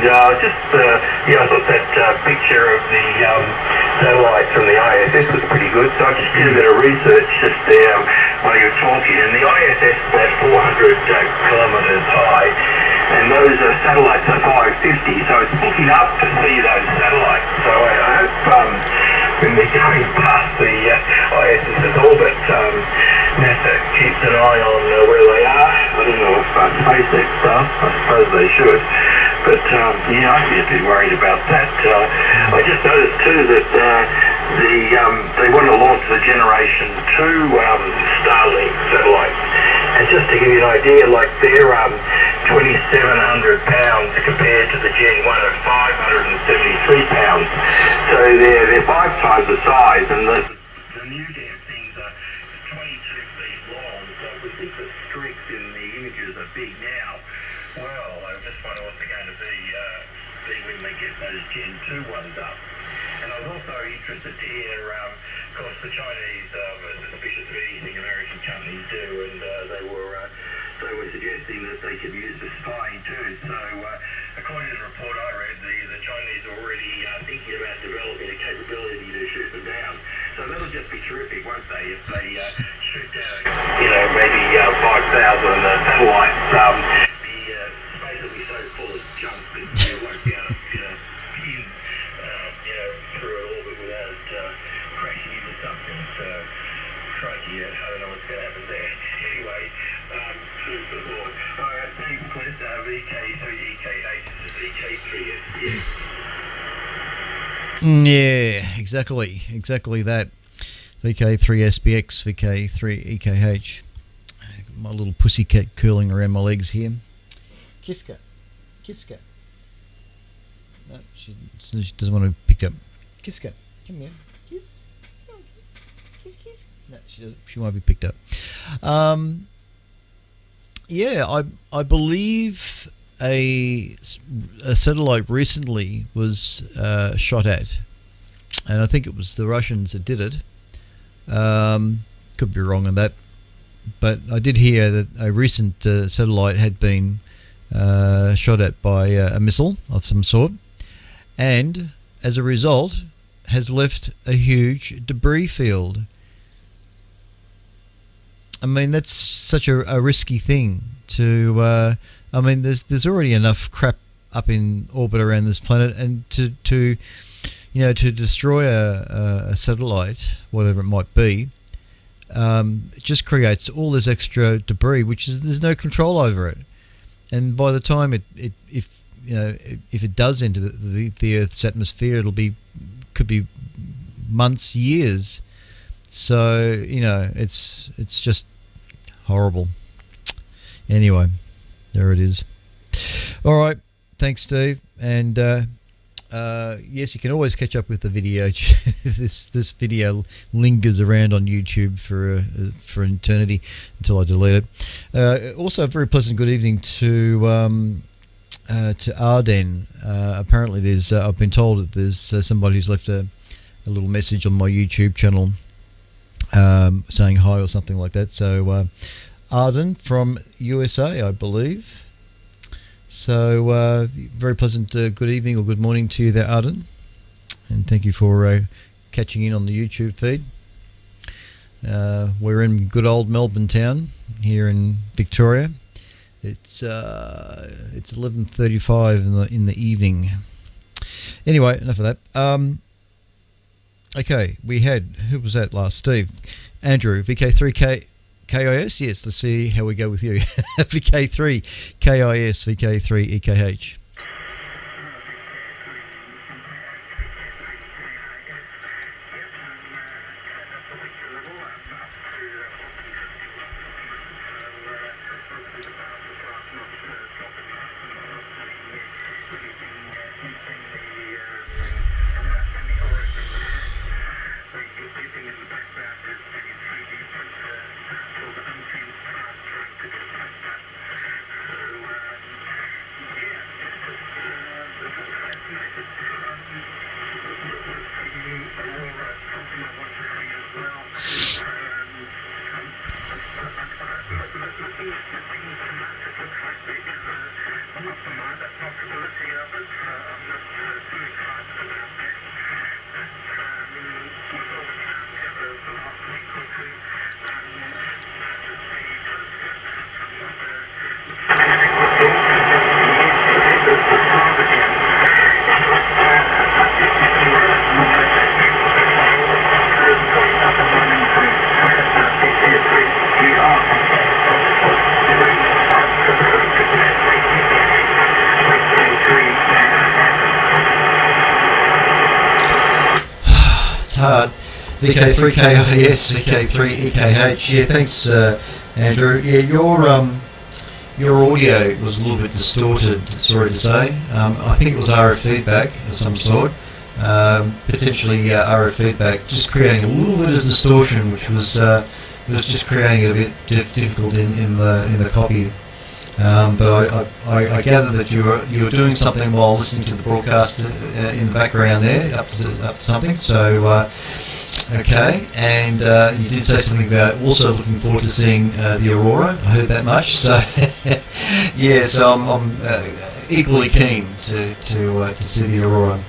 I thought that picture of the satellite from the ISS was pretty good, so I just did a bit of research just there while you were talking, and the ISS is about 400 kilometres high, and those satellites are 550, so it's looking up to see those satellites. So I hope when they're going past the ISS's orbit, NASA keeps an eye on where they are. I don't know if SpaceX does. I suppose they should. But I'd be a bit worried about that. I just noticed too that they want to launch the Generation 2 Starlink satellites. And just to give you an idea, like they're 2,700 pounds compared to the Gen 1 of 573 pounds. So they're 5 times the size, and the new damn things are 22 feet long. So if we think the streaks in the images are big now, well, I just wonder what they're going to be when they get those Gen 2 ones up. And I was also interested to hear, of course, the Chinese are suspicious of anything American companies do, and they were suggesting that they could use for spying too. So, according to the report I read, the Chinese are already thinking about developing a capability to shoot them down. So that'll just be terrific, won't they? If they shoot down, maybe 5,000 satellites. The space will be so full of junk that you won't be able to pin, through an orbit without crashing into something. So, crikey, I don't know what's going to happen there. Anyway, food for thought. All right, thanks, Clint. VK3 EKH is VK3 SPX. Yeah, exactly that. VK3SPX, VK3EKH. My little pussycat curling around my legs here. Kiska. No, she doesn't want to be picked up. Kiska, come here. Kiss. Kiss. No, she won't be picked up. I believe a satellite recently was shot at, and I think it was the Russians that did it. Could be wrong on that, but I did hear that a recent satellite had been shot at by a missile of some sort, and as a result has left a huge debris field. I mean, that's such a risky thing to. There's already enough crap up in orbit around this planet, and to destroy a satellite, whatever it might be, it just creates all this extra debris, there's no control over it. And by the time if it does enter the Earth's atmosphere, could be months, years. So it's just horrible. Anyway, there it is. All right, thanks, Steve. And yes, you can always catch up with the video. This video lingers around on YouTube for an eternity until I delete it. Also, a very pleasant good evening to Arden. Apparently, there's I've been told that there's somebody who's left a little message on my YouTube channel saying hi or something like that. So Arden from USA, I believe. So very pleasant good evening or good morning to you there, Arden, and thank you for catching in on the YouTube feed. We're in good old Melbourne town here in Victoria. It's 11:35 in the evening. Anyway, enough of that. Okay, we had, who was that last? Steve. Andrew, VK3KIS. Yes, let's see how we go with you. VK3 KIS, VK3 EKH. possibility of it. I'm not too excited about that. But we thought over the last week or two, the telescope and what the stars again. It's hard. VK3KIS, VK3EKH. Yeah, thanks, Andrew. Yeah, your audio was a little bit distorted. Sorry to say. I think it was RF feedback of some sort. Potentially RF feedback, just creating a little bit of distortion, which was just creating it a bit difficult in the copy. But I gather that you were doing something while listening to the broadcast in the background there, up to something. So okay, and you did say something about also looking forward to seeing the aurora. I heard that much. So yeah, so I'm equally keen to see the aurora.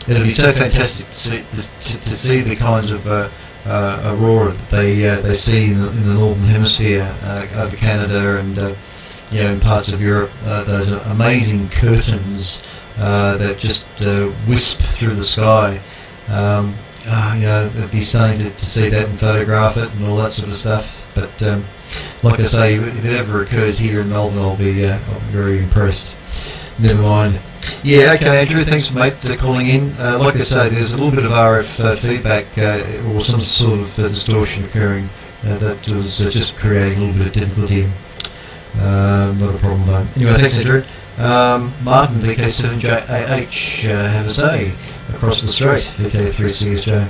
It'll be so fantastic to see the kinds of aurora that they see in the northern hemisphere over Canada and in parts of Europe. Those amazing curtains that just wisp through the sky. It'd be stunning to see that and photograph it and all that sort of stuff. But like I say, if it ever occurs here in Melbourne, I'll be very impressed. Never mind. Yeah, okay, Andrew, thanks, mate, for calling in. Like I say, there's a little bit of RF feedback or some sort of distortion occurring that was just creating a little bit of difficulty. Not a problem, though. Anyway, thanks, Andrew. Martin, VK7JAH, have a say across the strait, VK3CSJ.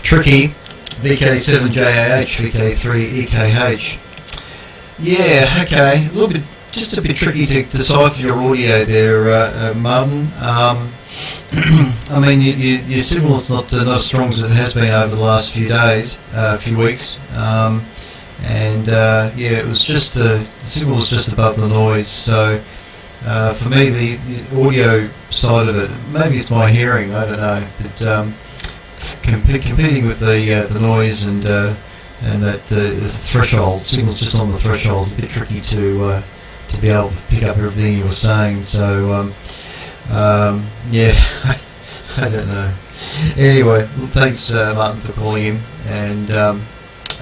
Tricky, VK7JAH, VK3EKH. Yeah, okay, just a bit tricky to decipher your audio there, Martin. I mean, your signal's not as strong as it has been over the last few days, few weeks, and and yeah, it was just the signal was just above the noise. So for me, the audio side of it, maybe it's my hearing, I don't know, but competing with the noise and that the threshold signals just on the threshold is a bit tricky to be able to pick up everything you were saying. So yeah, I don't know. Anyway, thanks Martin for calling in, and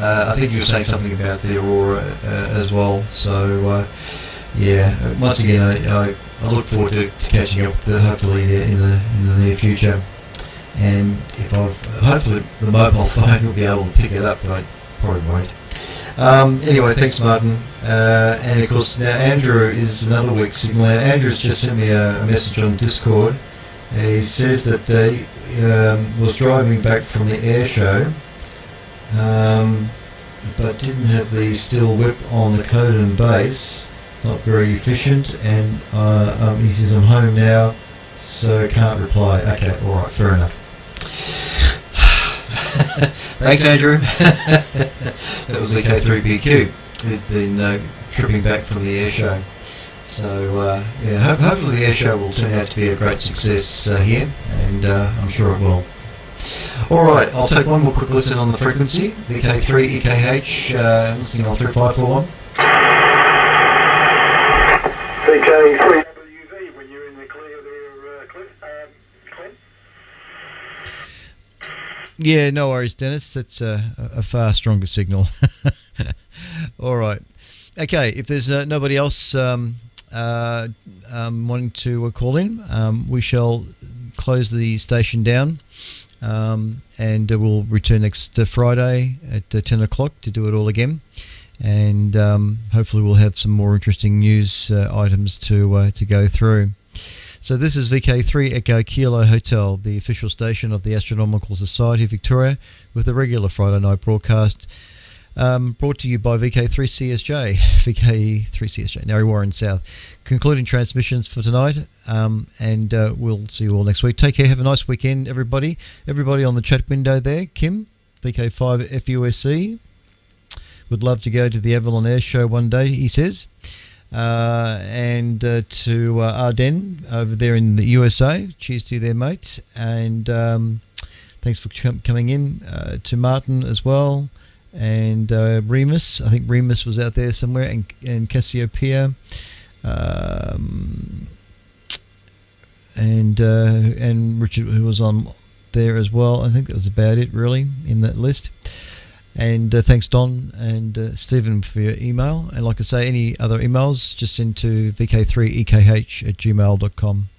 I think you were saying something about the aurora as well. So yeah, once again, I look forward to catching up with it, hopefully in the near future. And if hopefully the mobile phone will be able to pick it up, but I probably won't. Anyway, thanks Martin. And of course now Andrew is another weak signal. Andrew's just sent me a message on Discord. He says that he was driving back from the air show, but didn't have the steel whip on the Coden base. Not very efficient, and he says I'm home now, so can't reply. Okay, alright, fair enough. Thanks Andrew. That was VK3PQ. He'd been tripping back from the air show. So yeah, hopefully the air show will turn out to be a great success here, and I'm sure it will. Alright, I'll take one more quick listen on the frequency. VK3 EKH, listening on 3541. VK3WV, when you're in the clear there, Clint. Yeah, no worries, Dennis. That's a far stronger signal. All right. Okay, if there's nobody else wanting to call in, we shall close the station down, and we'll return next Friday at 10 o'clock to do it all again. And hopefully we'll have some more interesting news items to go through. So this is VK3 Echo Kilo Hotel, the official station of the Astronomical Society of Victoria, with a regular Friday night broadcast brought to you by VK3CSJ, VK3CSJ, Narre Warren South. Concluding transmissions for tonight, and we'll see you all next week. Take care, have a nice weekend, everybody. Everybody on the chat window there, Kim, VK5FUSC. Would love to go to the Avalon Air Show one day, he says. And to Arden over there in the USA. Cheers to you there, mate. And thanks for coming in. To Martin as well. And Remus. I think Remus was out there somewhere. And Cassiopeia. And Richard, who was on there as well. I think that was about it, really, in that list. And thanks Don and Stephen for your email. And like I say, any other emails, just send to vk3ekh@gmail.com.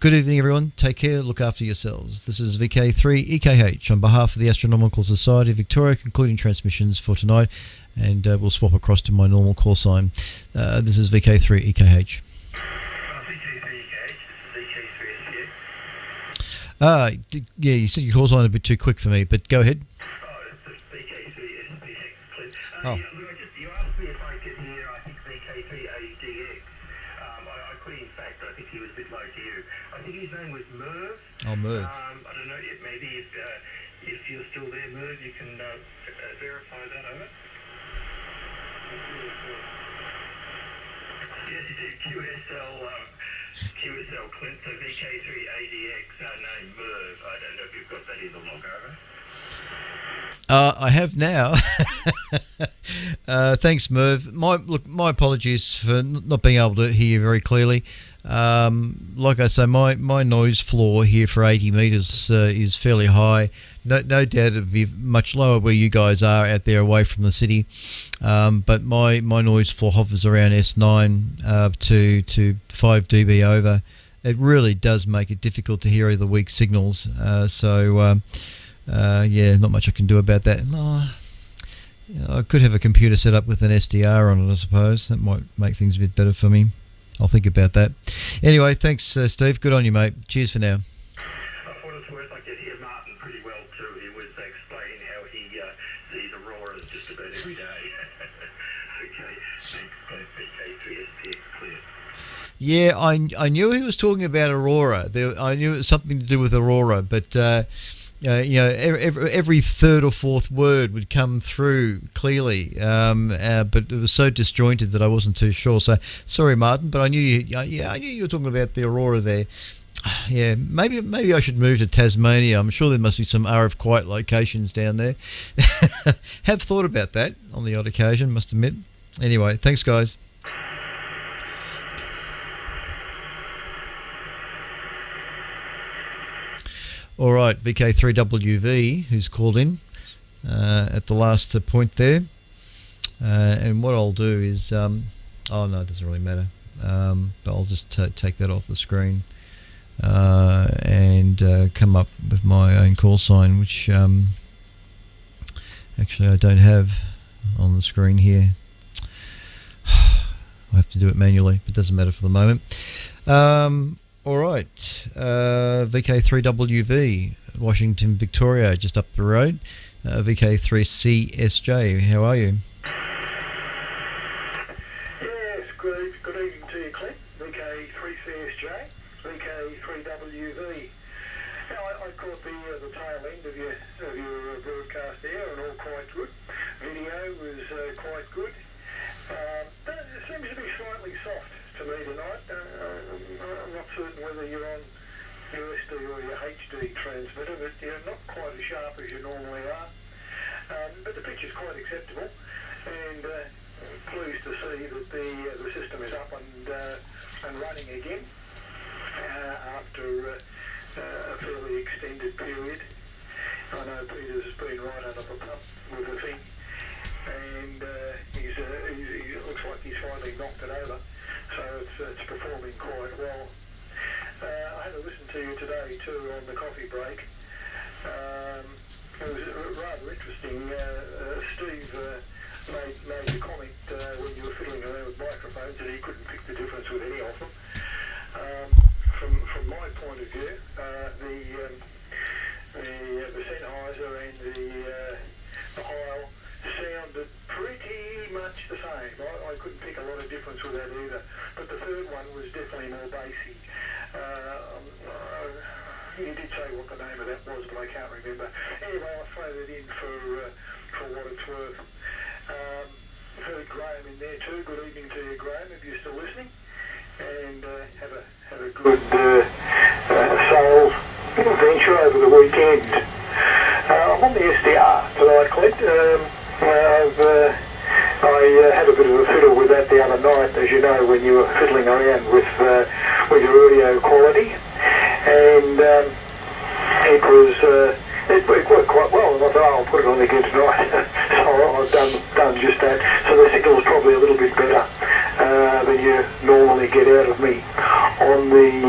Good evening, everyone. Take care. Look after yourselves. This is VK3EKH on behalf of the Astronomical Society of Victoria, concluding transmissions for tonight. And we'll swap across to my normal call sign. This is VK3EKH. Yeah, you said your call sign a bit too quick for me, but go ahead. Oh. You asked me if I could hear, I think, VK3ADX. I could, in fact, I think he was a bit low to you. I think his name was Merv. Oh, Merv. I don't know, maybe if you're still there, Merv, you can verify that over. Yes, you did. QSL Clint, so VK3ADX, name Merv. I don't know if you've got that in the log over. I have now. Thanks, Merv. My apologies for not being able to hear you very clearly. Like I say, my noise floor here for 80 metres is fairly high. No doubt it'll be much lower where you guys are out there away from the city. But my noise floor hovers around S9 to 5 dB over. It really does make it difficult to hear the weak signals. Yeah, not much I can do about that. I could have a computer set up with an SDR on it, I suppose. That might make things a bit better for me. I'll think about that. Anyway, thanks, Steve. Good on you, mate. Cheers for now. For what it's worth, I could hear Martin pretty well too. He was explaining how he sees auroras just about every day. Okay, thanks, VK3SPX clear. Yeah, I knew he was talking about aurora. I knew it was something to do with aurora, but every third or fourth word would come through clearly, but it was so disjointed that I wasn't too sure. So sorry, Martin, but I knew you were talking about the aurora there. Yeah, maybe I should move to Tasmania. I'm sure there must be some RF quiet locations down there. Have thought about that on the odd occasion, must admit. Anyway, thanks, guys. All right, VK3WV, who's called in at the last point there. And what I'll do is, oh no, it doesn't really matter. But I'll just take that off the screen and come up with my own call sign, which actually I don't have on the screen here. I have to do it manually, but it doesn't matter for the moment. All right, VK3WV, Washington, Victoria, just up the road. VK3CSJ, how are you? Yes, good evening to you, Clint. VK3CSJ, VK3WV. Now, I caught the tail end of your broadcast there, and all quite good. Video was quite good. It seems to be slightly soft to me tonight. I'm not certain whether you're on USD or your HD transmitter, but you're not quite as sharp as you normally are. But the picture's quite acceptable, and pleased to see that the system is up and running again after a fairly extended period. I know Peter's has been right under the pump with the thing, and he looks like he's finally knocked it over, so it's performing quite well. I had to listen to you today too on the coffee break. It was rather interesting. Steve made a comment when you were fiddling around with microphones that he couldn't pick the difference with any of them. From my point of view, the Sennheiser and the Heil sounded pretty much the same. I couldn't pick a lot of difference with that either, but the third one was definitely more bassy. You did say what the name of that was, but I can't remember. Anyway, I'll throw that in for what it's worth. Heard Graham in there too. Good evening to you, Graham, if you're still listening. And have a good sales venture over the weekend. I'm on the SDR tonight, Clint. I had a bit of a fiddle with that the other night, as you know, when you were fiddling around with your audio quality, and it worked quite well. And I thought, I'll put it on again tonight. So I've done just that. So the signal's probably a little bit better than you normally get out of me on the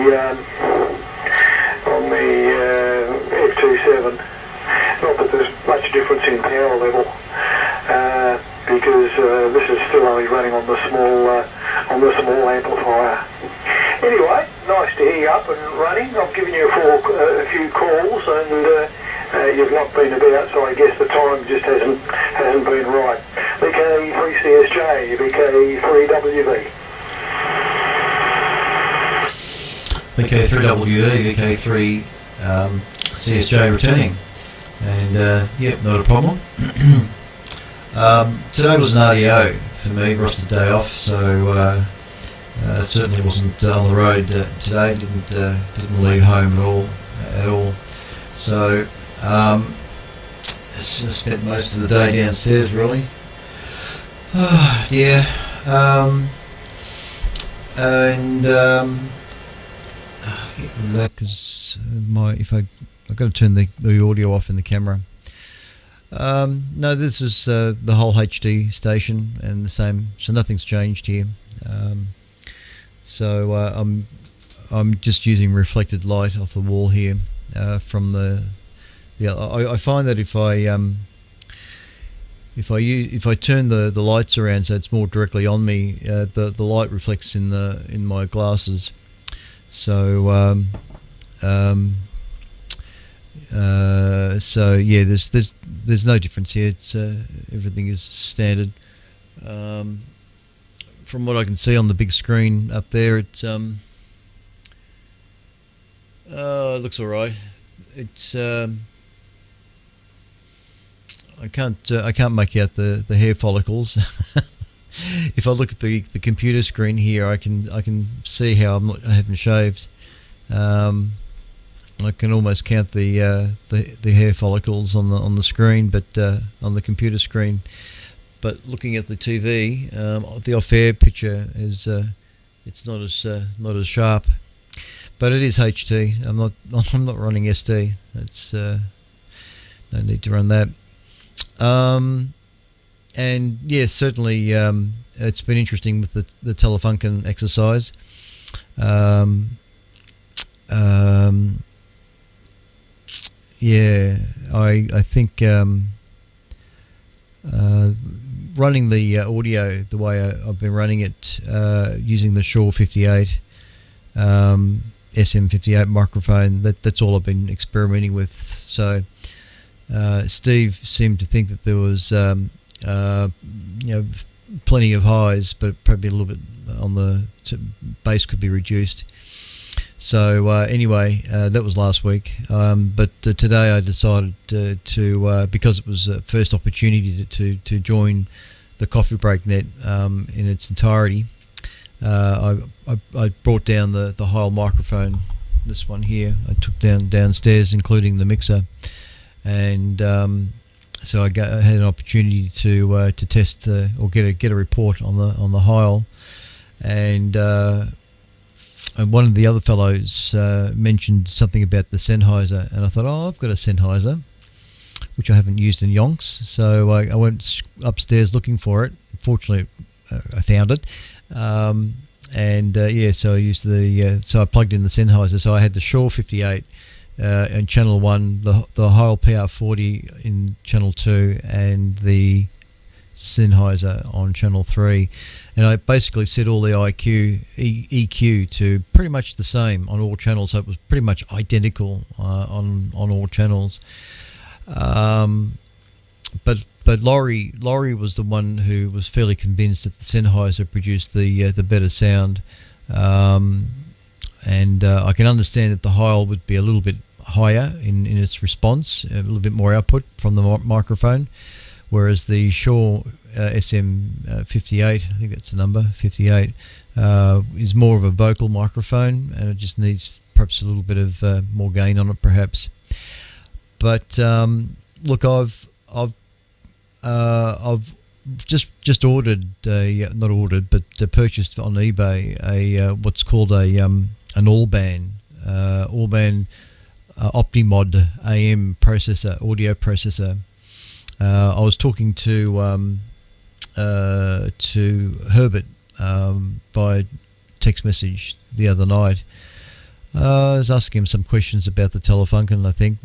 F27. Not that there's much difference in power level, because this is still only running on the small amplifier. Anyway, nice to hear you up and running. I've given you a few calls, and you've not been about, so I guess the time just hasn't been right. VK3CSJ, VK3WV. VK3WV, VK3CSJ returning. And yep, not a problem. Today was an RDO for me, rostered day off, so certainly wasn't on the road today. Didn't leave home at all. So spent most of the day downstairs, really. Oh dear. That because I've got to turn the audio off in the camera. No, this is the whole HD station and the same, so nothing's changed here. So I'm just using reflected light off the wall here from the. I find that if I turn the lights around so it's more directly on me, the light reflects in my glasses. So so yeah, there's no difference here. It's everything is standard. From what I can see on the big screen up there, it looks all right. It's I can't make out the hair follicles. If I look at the computer screen here, I can see how I haven't shaved. I can almost count the hair follicles on the screen, but on the computer screen. But looking at the TV, the off-air picture is it's not as sharp. But it is HT. I'm not running ST. That's no need to run that. And yes, certainly it's been interesting with the Telefunken exercise. Yeah, I think running the audio the way I've been running it, using the Shaw 58 SM58 microphone, that's all I've been experimenting with. So Steve seemed to think that there was plenty of highs, but probably a little bit on the bass could be reduced. So anyway, that was last week. But today I decided to because it was a first opportunity to join the Coffee Break Net in its entirety. I brought down the Heil microphone, this one here. I took downstairs, including the mixer, and so I had an opportunity to test or get a report on the Heil, and one of the other fellows mentioned something about the Sennheiser, and I thought, I've got a Sennheiser, which I haven't used in yonks, so I went upstairs looking for it. Fortunately, I found it, so I used so I plugged in the Sennheiser. So I had the Shaw 58 in channel 1, the Heil PR40 in channel 2, and the Sennheiser on channel 3, and I basically set all the EQ to pretty much the same on all channels, so it was pretty much identical on all channels. But Laurie was the one who was fairly convinced that the Sennheiser produced the better sound, and I can understand that the Heil would be a little bit higher in its response, a little bit more output from the microphone, whereas the Shaw SM58, I think that's the number, 58, is more of a vocal microphone, and it just needs perhaps a little bit of more gain on it, perhaps. But look, I've just ordered, not ordered, but purchased on eBay a what's called an All-Band Optimod AM processor, audio processor. I was talking to Herbert by text message the other night. I was asking him some questions about the Telefunken, I think.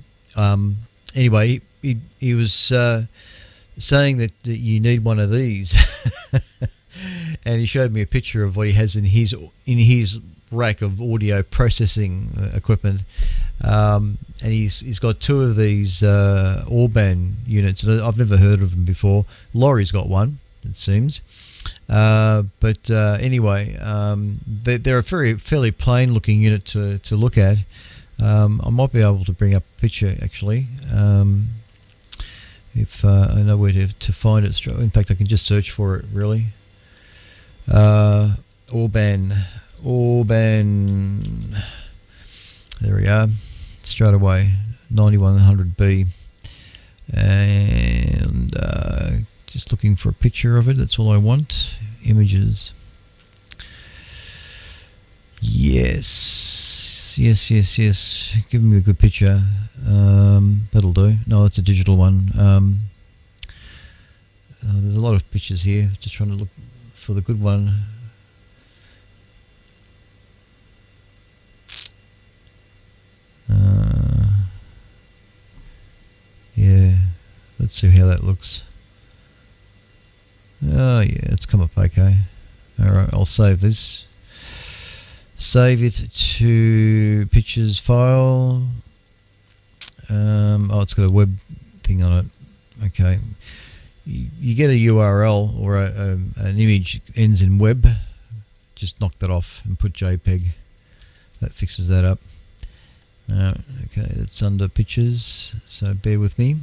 Anyway, he was saying that you need one of these, and he showed me a picture of what he has in his rack of audio processing equipment, and he's got two of these All-Band units, and I've never heard of them before. Laurie's got one, it seems, but anyway, they're a fairly plain looking unit to look at. I might be able to bring up a picture, actually, if I know where to find it. In fact, I can just search for it, really. All-Band, there we are, straight away, 9100B, and just looking for a picture of it. That's all I want. Images. Yes. Give me a good picture. That'll do. No, that's a digital one. There's a lot of pictures here. Just trying to look for the good one. Yeah, let's see how that looks. Oh yeah, it's come up okay. Alright, I'll save this. Save it to pictures file. It's got a web thing on it. Okay. You get a URL or an image ends in web. Just knock that off and put JPEG. That fixes that up. Okay, that's under pictures, so bear with me.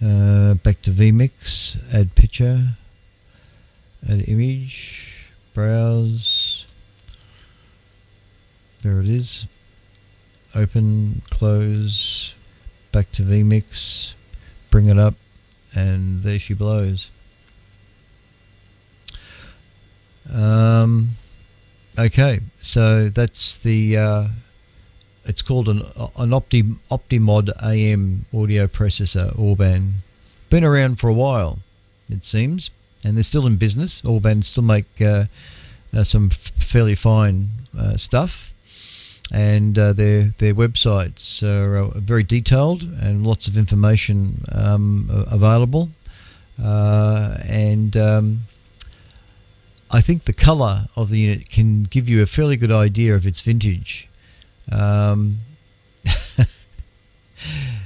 Back to vMix, add picture, add image, browse. There it is. Open, close, back to vMix, bring it up, and there she blows. Okay, so that's the it's called an Optimod AM audio processor, Orban. Been around for a while, it seems, and they're still in business. Orban still make some fairly fine stuff, and their websites are very detailed and lots of information available, and I think the colour of the unit can give you a fairly good idea of its vintage.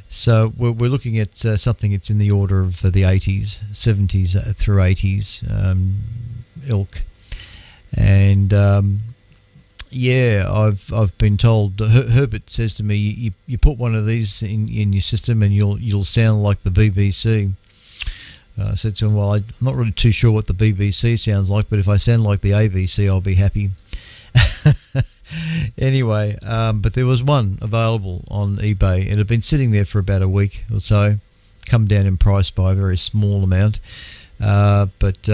So we're looking at something that's in the order of the 80s, 70s through 80s ilk, and yeah, I've been told. Herbert says to me, you put one of these in your system and you'll sound like the BBC. I said to him, well, I'm not really too sure what the BBC sounds like, but if I sound like the ABC, I'll be happy. Anyway, but there was one available on eBay. It had been sitting there for about a week or so, come down in price by a very small amount. But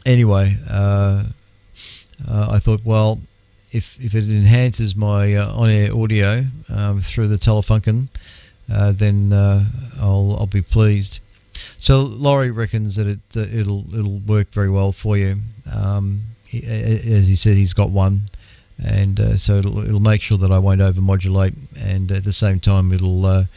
anyway, I thought, well, if it enhances my on-air audio through the Telefunken, then I'll be pleased. So Laurie reckons that it'll work very well for you. As he said, he's got one, and so it'll make sure that I won't overmodulate, and at the same time it will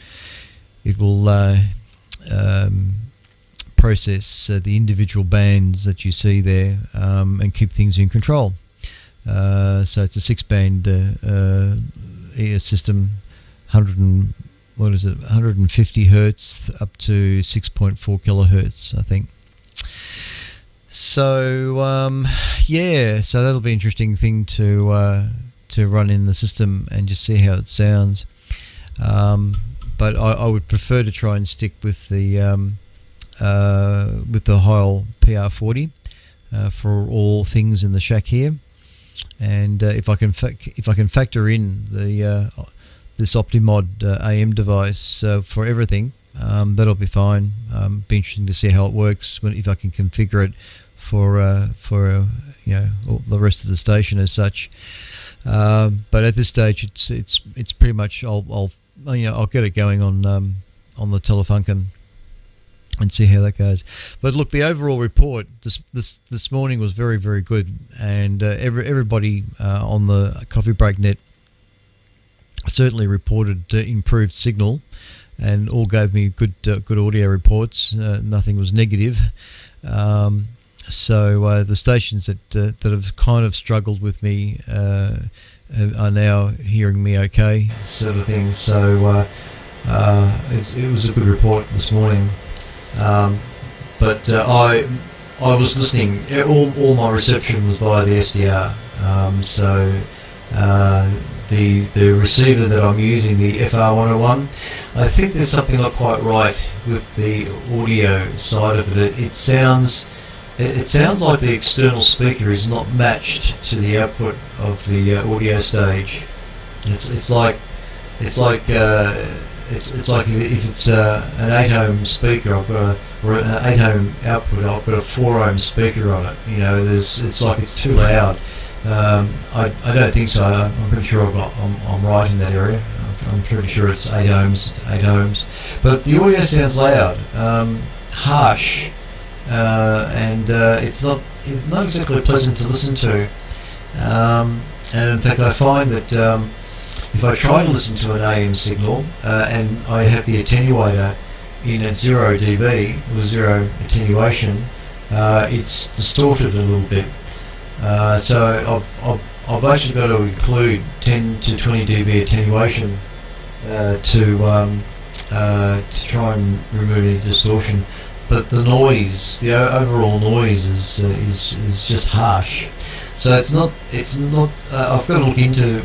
process the individual bands that you see there, and keep things in control. So it's a 6-band ear system, 150 hertz up to 6.4 kilohertz, I think. So yeah, so that'll be an interesting thing to run in the system and just see how it sounds. But I would prefer to try and stick with the Heil PR40 for all things in the shack here, and if I can factor in the this Optimod AM device for everything, that'll be fine. Be interesting to see how it works if I can configure it for the rest of the station as such. But at this stage, it's pretty much I'll get it going on the Telefunken and see how that goes. But look, the overall report this morning was very, very good, and everybody on the Coffee Break Net certainly reported improved signal, and all gave me good audio reports. Nothing was negative. So the stations that have kind of struggled with me are now hearing me okay, sort of thing. So it was a good report this morning. But I was listening. All my reception was via the SDR. So the receiver that I'm using, the FR101, I think there's something not quite right with the audio side of it. It sounds like the external speaker is not matched to the output of the audio stage. It's like if it's an 8 ohm speaker, or an 8 ohm output, I've got a 4 ohm speaker on it. It's like it's too loud. I don't think so. I'm pretty sure I'm right in that area. I'm pretty sure it's 8 ohms. But the audio sounds loud, harsh, and it's not exactly pleasant to listen to. And in fact, I find that if I try to listen to an AM signal and I have the attenuator in at 0 dB with 0 attenuation, it's distorted a little bit. So I've actually got to include 10 to 20 dB attenuation to try and remove any distortion. But the noise, the overall noise is just harsh. So it's not. I've got to look into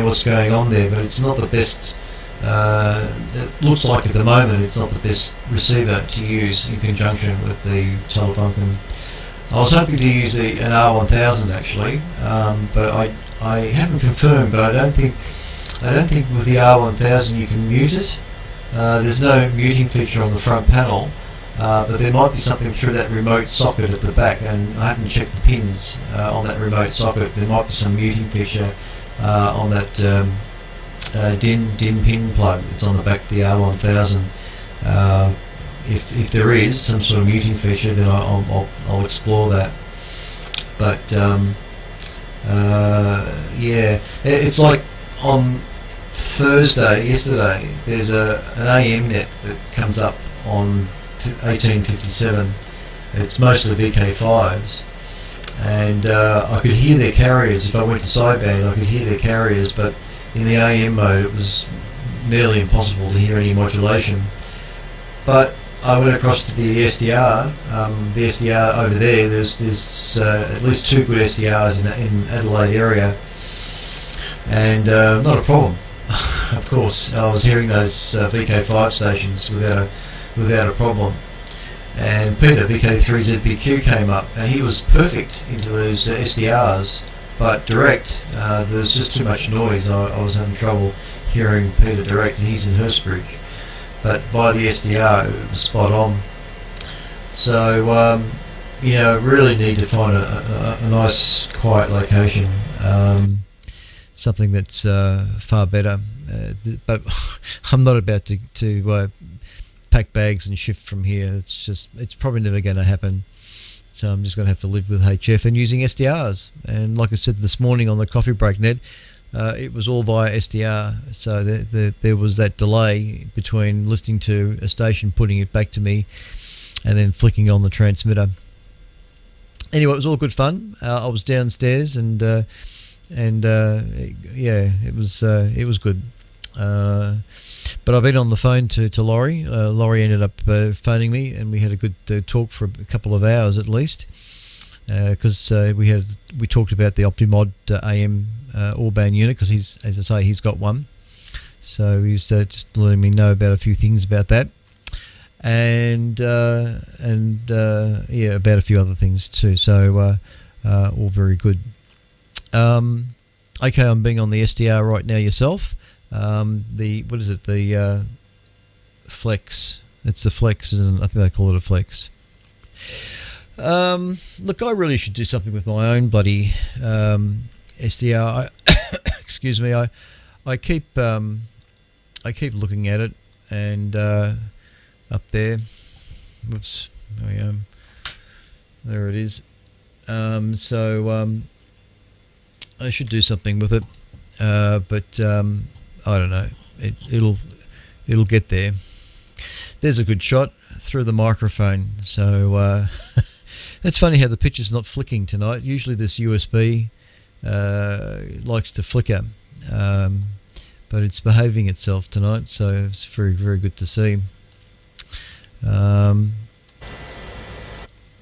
what's going on there, but it's not the best It looks like at the moment it's not the best receiver to use in conjunction with the Telefunken. I was hoping to use an R1000 actually, but I haven't confirmed. But I don't think with the R1000 you can mute it. There's no muting feature on the front panel, but there might be something through that remote socket at the back, and I haven't checked the pins on that remote socket. There might be some muting feature on that DIN pin plug that's on the back of the R1000. If there is some sort of muting feature, then I'll explore that. But yeah, it's like on yesterday, there's an AM net that comes up on 1857. It's mostly VK5s, and I could hear their carriers. If I went to sideband, I could hear their carriers, but in the AM mode it was nearly impossible to hear any modulation. But I went across to the SDR. The SDR over there's at least 2 good SDRs in Adelaide area, and not a problem. Of course, I was hearing those VK5 stations without a problem. And Peter, VK3ZBQ, came up, and he was perfect into those SDRs, but direct, there was just too much noise. I was having trouble hearing Peter direct, and he's in Hurstbridge. But by the SDR, it was spot on. So, really need to find a nice, quiet location. Something that's far better. But I'm not about to pack bags and shift from here. It's probably never going to happen. So I'm just going to have to live with HF and using SDRs. And like I said this morning on the coffee break, Ned, it was all via SDR. So there was that delay between listening to a station, putting it back to me, and then flicking on the transmitter. Anyway, it was all good fun. I was downstairs and yeah, it was good. But I've been on the phone to Laurie. Laurie ended up phoning me, and we had a good talk for a couple of hours at least, because we talked about the Optimod AM all-band unit, because he's got one. So he was just letting me know about a few things about that, and yeah, about a few other things too. So all very good. Okay, I'm being on the SDR right now yourself. What is it? The Flex. It's the Flex, isn't it? I think they call it a Flex. Look, I really should do something with my own bloody SDR. Excuse me. I keep looking at it, and up there. Whoops. There it is. So I should do something with it, but I don't know. It'll get there. There's a good shot through the microphone. So it's funny how the picture's not flicking tonight. Usually this USB likes to flicker, but it's behaving itself tonight. So it's very, very good to see.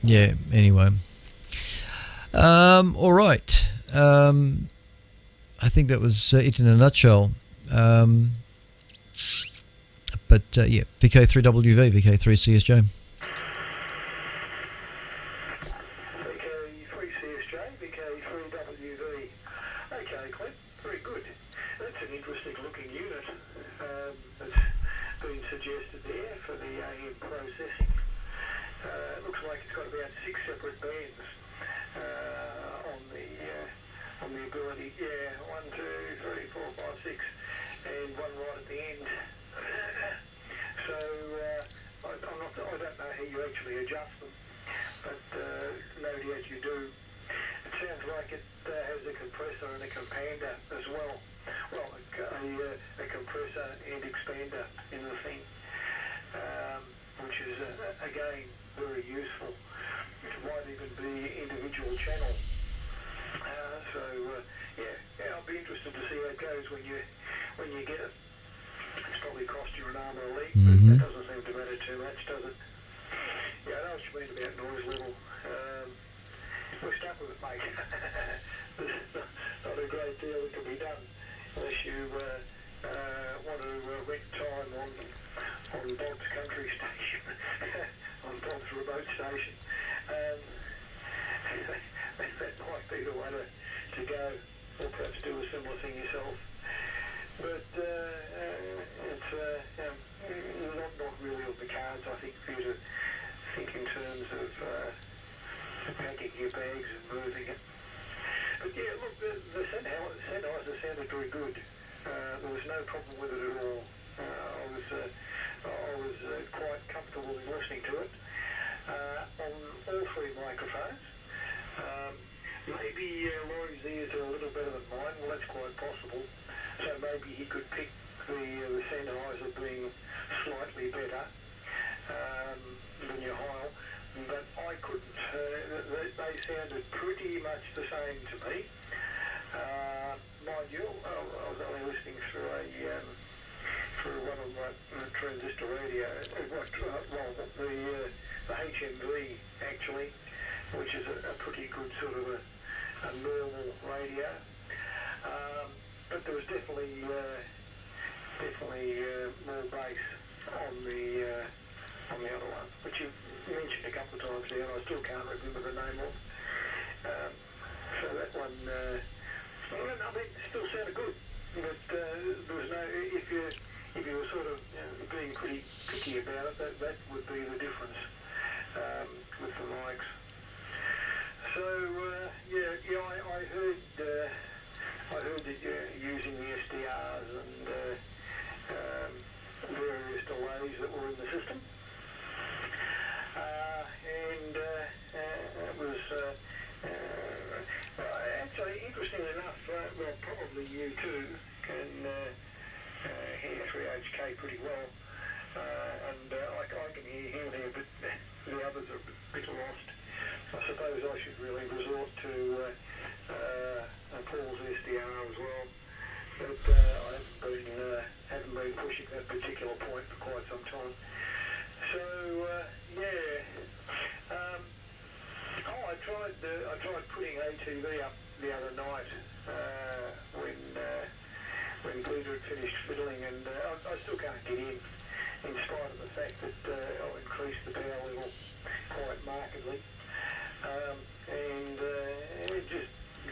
Yeah. Anyway. All right. I think that was it in a nutshell. But yeah, VK3WV, VK3CSJ. VK3CSJ, VK3WV. Okay, Clint, very good. That's an interesting looking unit that's been suggested there for the AM processing. Looks like it's got about 6 separate bands on the ability. Yeah, 1, 2, 3, 4, 5, 6, and one right at the end. So I don't know how you actually adjust them, but no doubt you do. It sounds like it has a compressor and a compander as well. Well, a compressor and expander in the thing, which is again very useful. It might even be individual channel. So yeah, I'll be interested to see how it goes when you get it. It's probably cost you an arm or a leg, but that doesn't seem to matter too much, does it? Yeah, I know what you mean about noise level. We're stuck with it, mate. There's not a great deal that can be done unless you want to rent time on Bob's country station, on Bob's remote station, that might be the way to go, or perhaps do a similar thing yourself. But it's not really on the cards, I think, for you to think in terms of packing your bags and moving it. But yeah, look, the Sennheiser sounded very good. There was no problem with it at all. I was quite comfortable in listening to it on all three microphones. Maybe Laurie's ears are a little better than mine. Well, that's quite possible. So maybe he could pick the Sennheiser being slightly better than your Heil. But I couldn't. They sounded pretty much the same to me. Mind you, I was only listening through one of my transistor radio. The HMV actually, which is a pretty good sort of a normal radio. But there was definitely more bass on the other one, which you mentioned a couple of times there, and I still can't remember the name of. So that one, I mean, it still sounded good, but there was no. If you were sort of being pretty picky about it, that would be the difference with the mics. So I heard that you're using the SDRs and various delays that were in the system. And it was actually, interestingly enough, well, probably you too can hear 3HK pretty well, and I can hear him here, but the others are a bit lost. I suppose I should really resort to Paul's SDR as well, but I haven't been pushing that particular point for quite some time. So I tried putting ATV up the other night when Peter had finished fiddling, and I still can't get in spite of the fact that I'll increase the power level quite markedly, and it just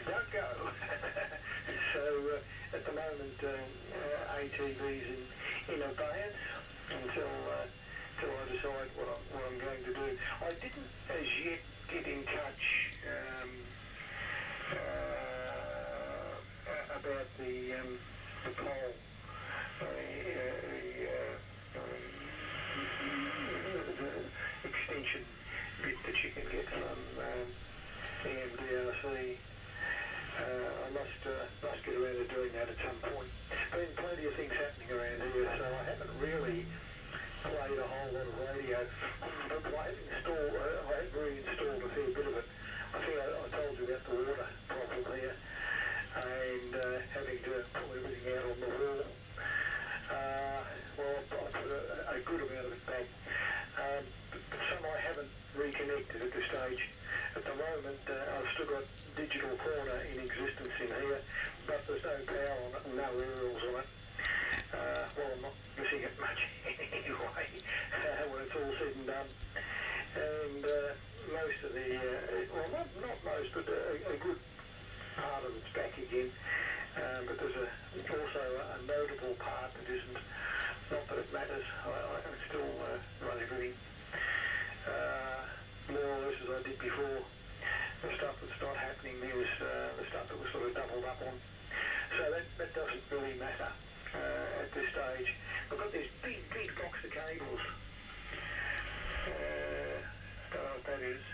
don't go. So at the moment ATV's in abeyance until I decide what I'm going to do. I didn't as yet get in touch about the poll, the extension bit that you can get from EMDRC. I must get around to doing that at some point. Been plenty of things happening around here, so I haven't really played a whole lot of radio, but I have reinstalled a fair bit of it. I think I told you about the water problem here, and having to pull everything out on the wall. Well, I put a good amount of it back. But some I haven't reconnected at this stage. At the moment, I've still got digital corner in existence in here, but there's no power on it and no aerials on it. Well, I'm not missing it much anyway, when it's all said and done. And most of the, well, not most, but a good part of it's back again. But there's also a notable part that isn't. Not that it matters. I can still run everything more or less as I did before. The stuff that's not happening there is the stuff that was sort of doubled up on. So that doesn't really matter at this stage. I've got this big box of cables. Don't know what that is.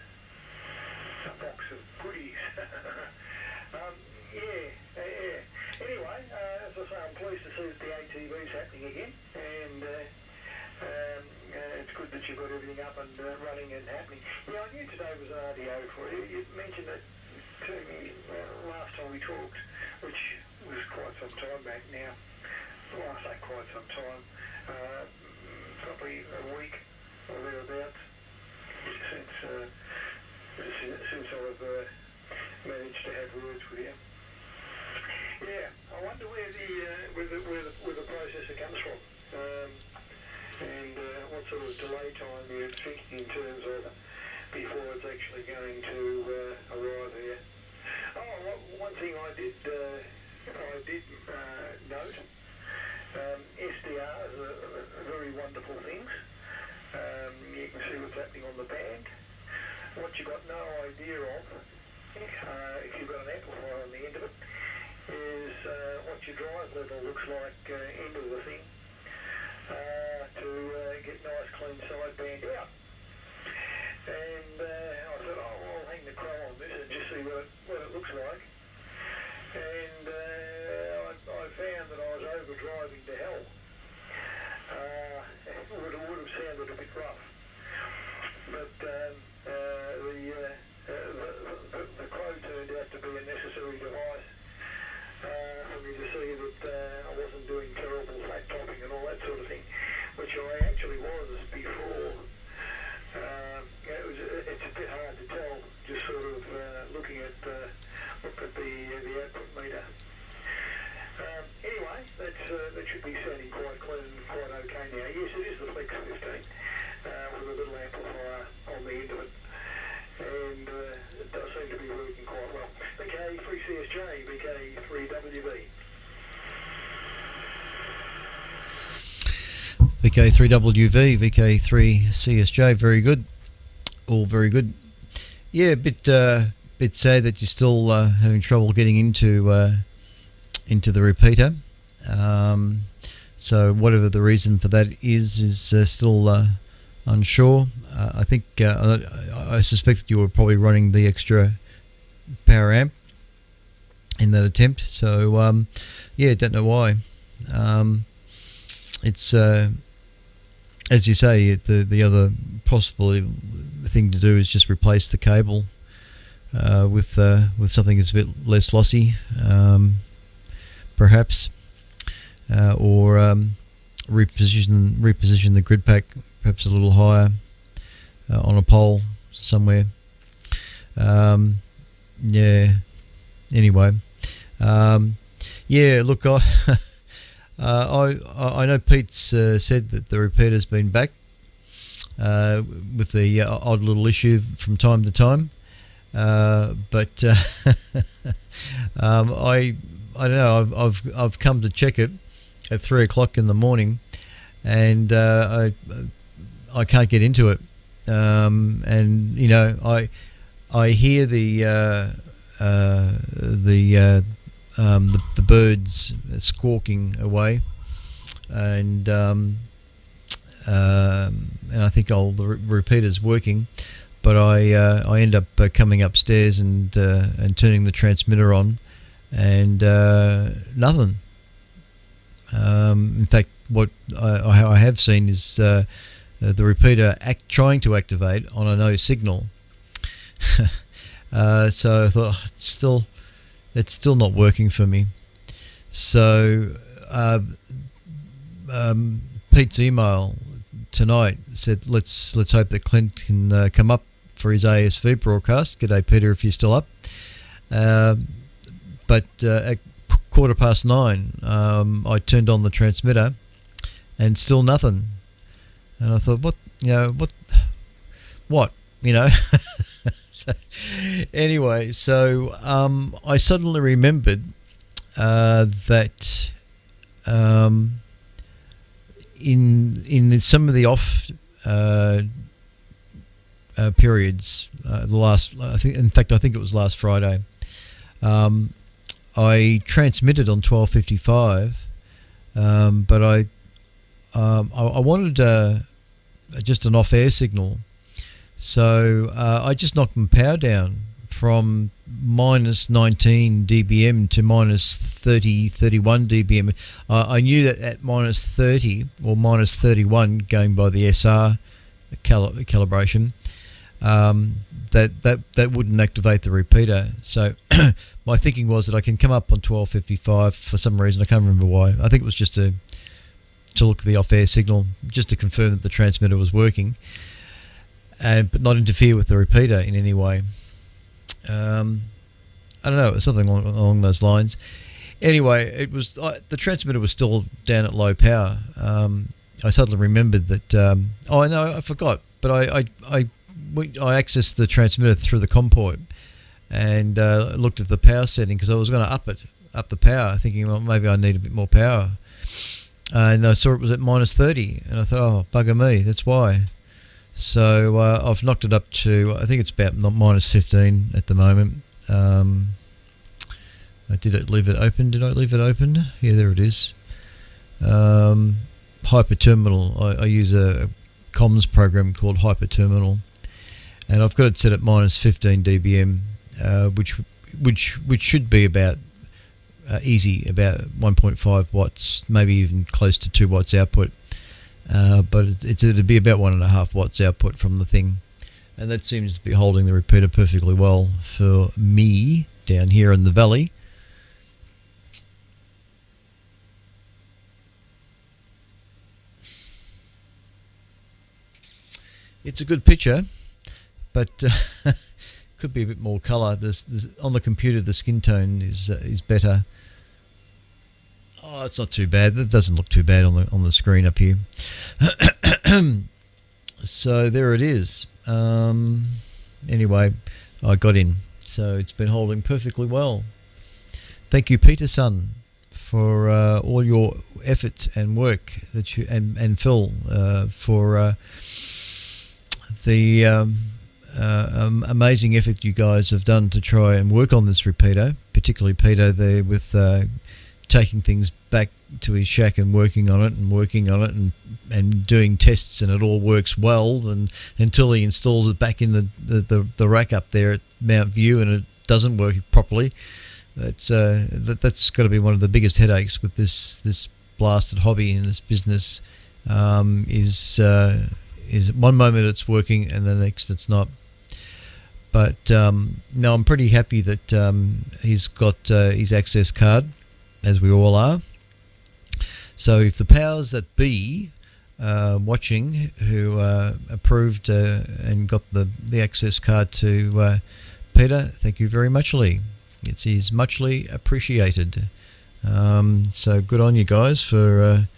A box of goodies. Yeah. Anyway, as I say, I'm pleased to see that the ATV's happening again, and it's good that you've got everything up and running and happening. Yeah, I knew today was an RDO for you. You mentioned it to me last time we talked, which was quite some time back now. Well, I say quite some time, probably a week or thereabouts since I've managed to have words with you. Yeah, I wonder where the processor comes from, and what sort of delay time you expect in terms of before it's actually going to arrive here. Oh, one thing I did note. SDRs are very wonderful things. You can see what's happening on the band. What you've got no idea of, if you've got an amplifier on the end of it, is what your drive level looks like into the thing to get nice clean sideband out. And I thought, I'll hang the crow on this and just see what it looks like. And I found that I was overdriving to hell. It would have sounded a bit rough. But the crow turned out to be a necessary device for me to see that I wasn't doing terrible flat topping and all that sort of thing, which I actually was before. It's a bit hard to tell, just sort of looking at the output meter. Anyway, that should be sounding quite clean and quite okay now. Yes, it is the Flex 15 with a little amplifier on the end of it, and it does seem to be working quite well. VK3CSJ, VK3WV. VK3WV, VK3CSJ, very good. All very good. Yeah, a bit sad that you're still having trouble getting into the repeater. So whatever the reason for that is still unsure. I think I suspect that you were probably running the extra power amp in that attempt. So yeah, don't know why. It's as you say, the other possible thing to do is just replace the cable with something that's a bit less lossy, perhaps, or reposition the grid pack perhaps a little higher on a pole somewhere. Yeah. Anyway, yeah. Look, I know Pete's said that the repeater's been back with the odd little issue from time to time, but I don't know. I've come to check it at 3 o'clock in the morning, and I can't get into it. And you know, I hear the birds squawking away, and I think the repeater's working, but I end up coming upstairs and turning the transmitter on, and nothing. In fact, what I have seen is the repeater trying to activate on a no signal. So I thought it's still not working for me. So Pete's email tonight said let's hope that Clint can come up for his ASV broadcast. G'day Peter, if you're still up. But at 9:15, I turned on the transmitter and still nothing. And I thought, what So anyway, so I suddenly remembered that in some of the off periods, I think it was last Friday, I transmitted on 12:55, but I wanted just an off-air signal. So I just knocked my power down from minus 19 dBm to minus 31 dBm. I knew that at minus 30 or minus 31, going by the SR calibration, that wouldn't activate the repeater. So my thinking was that I can come up on 12:55 for some reason. I can't remember why. I think it was just to look at the off-air signal, just to confirm that the transmitter was working, but not interfere with the repeater in any way. I don't know, something along those lines. Anyway, it was the transmitter was still down at low power. I suddenly remembered that. Oh no, I forgot. But I accessed the transmitter through the COM port and looked at the power setting because I was going to up the power, thinking, well, maybe I need a bit more power. And I saw it was at minus 30, and I thought, oh, bugger me, that's why. So I've knocked it up to, I think it's about minus 15 at the moment. Did I leave it open? Did I leave it open? Yeah, there it is. Hyperterminal. I use a comms program called Hyperterminal, and I've got it set at minus 15 dBm, which should be about easy, about 1.5 watts, maybe even close to 2 watts output. But it'd be about 1.5 watts output from the thing, and that seems to be holding the repeater perfectly well for me down here in the valley. It's a good picture, but could be a bit more colour. There's on the computer the skin tone is better. Oh, it's not too bad. That doesn't look too bad on the screen up here. So there it is. Anyway, I got in, so it's been holding perfectly well. Thank you, Peter Sun, for all your effort and work that you and Phil for the amazing effort you guys have done to try and work on this repeater, particularly Peter there with taking things back to his shack and working on it and doing tests, and it all works well, and until he installs it back in the rack up there at Mount View and it doesn't work properly. That's got to be one of the biggest headaches with this blasted hobby in this business. Is one moment it's working and the next it's not. But no, I'm pretty happy that he's got his access card, as we all are. So if the powers that be watching, who approved and got the access card to Peter, thank you very much, Lee. It's muchly appreciated. So good on you guys for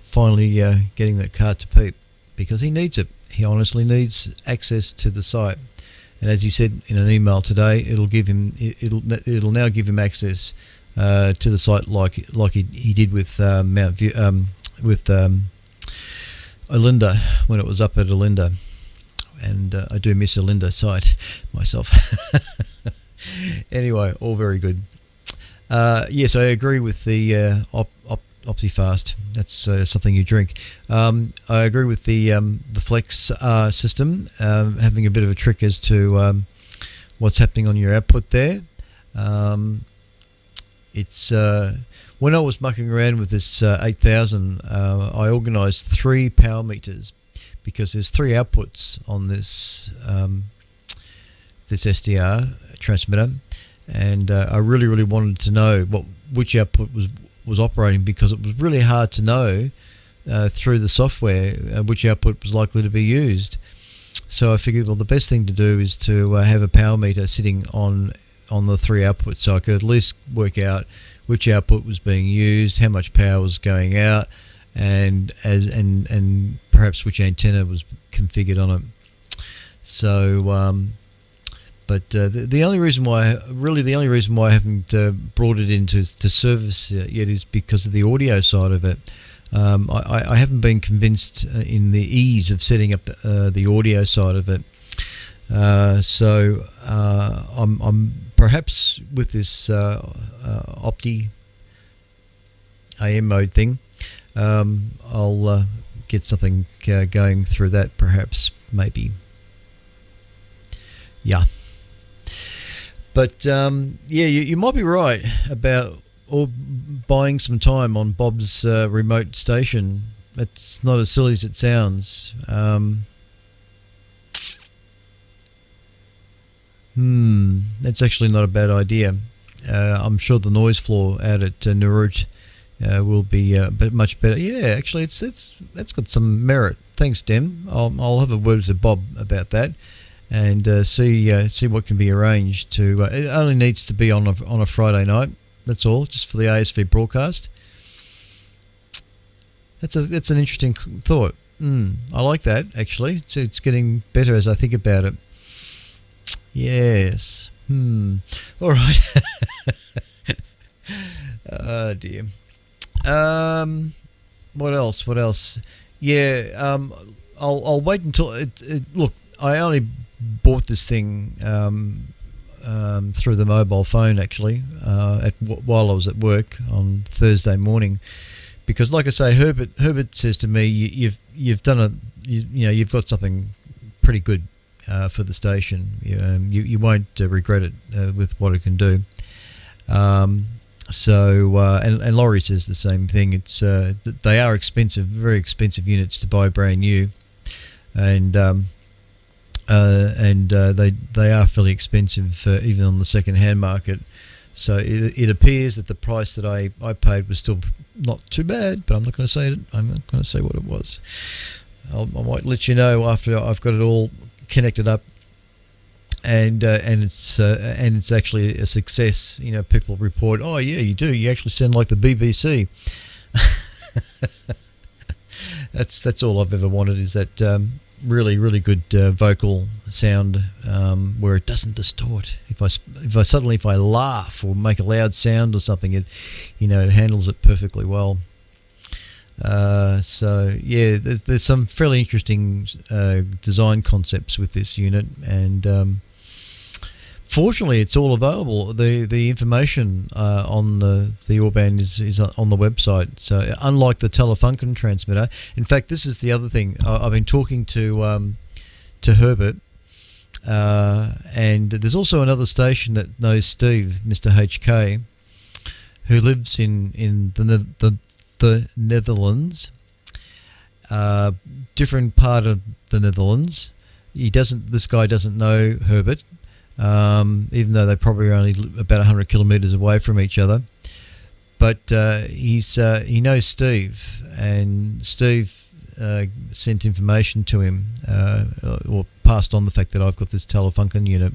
finally getting that card to Pete, because he needs it. He honestly needs access to the site, and as he said in an email today, it'll now give him access to the site like he did with Mount View, with Olinda, when it was up at Olinda, and I do miss Olinda site myself. Anyway, all very good. Yes, I agree with the OptiFast. That's something you drink. I agree with the Flex system, having a bit of a trick as to what's happening on your output there. It's when I was mucking around with this 8000, I organised 3 power meters, because there's 3 outputs on this this SDR transmitter, and I really wanted to know which output was operating, because it was really hard to know through the software which output was likely to be used. So I figured, well, the best thing to do is to have a power meter sitting on the 3 outputs, so I could at least work out which output was being used, how much power was going out, and perhaps which antenna was configured on it. So but the only reason why I haven't brought it into service yet is because of the audio side of it. I haven't been convinced in the ease of setting up the audio side of it. So I'm perhaps with this Opti AM mode thing, I'll get something going through that, perhaps, maybe. Yeah. But yeah, you might be right about buying some time on Bob's remote station. It's not as silly as it sounds. That's actually not a bad idea. I'm sure the noise floor out at Nurut will be much better. Yeah, actually, that's got some merit. Thanks, Dem. I'll have a word to Bob about that, and see what can be arranged. It only needs to be on a Friday night. That's all, just for the ASV broadcast. That's an interesting thought. I like that, actually. It's getting better as I think about it. Yes. All right. Oh dear. What else? Yeah. I'll wait until look. I only bought this thing through the mobile phone, actually, while I was at work on Thursday morning, because, like I say, Herbert says to me, you've done you've got something pretty good for the station. You won't regret it with what it can do. And Laurie says the same thing. It's they are expensive, very expensive units to buy brand new, and they are fairly expensive even on the second-hand market. So it appears that the price that I paid was still not too bad, but I'm not going to say it. I'm not going to say what it was. I might let you know after I've got it all connected up, and it's actually a success. You know, people report, "Oh yeah, you do. You actually sound like the BBC." That's all I've ever wanted, is that really, really good vocal sound where it doesn't distort. If I laugh or make a loud sound or something, it handles it perfectly well. So yeah, there's some fairly interesting design concepts with this unit, and fortunately, it's all available. The information on the Orban is on the website. So unlike the Telefunken transmitter, in fact, this is the other thing. I've been talking to Herbert, and there's also another station that knows Steve, Mr. HK, who lives in the Netherlands, different part of the Netherlands. This guy doesn't know Herbert. Even though they're probably only about 100 kilometres away from each other, but he knows Steve, and Steve sent information to him, or passed on the fact that I've got this Telefunken unit.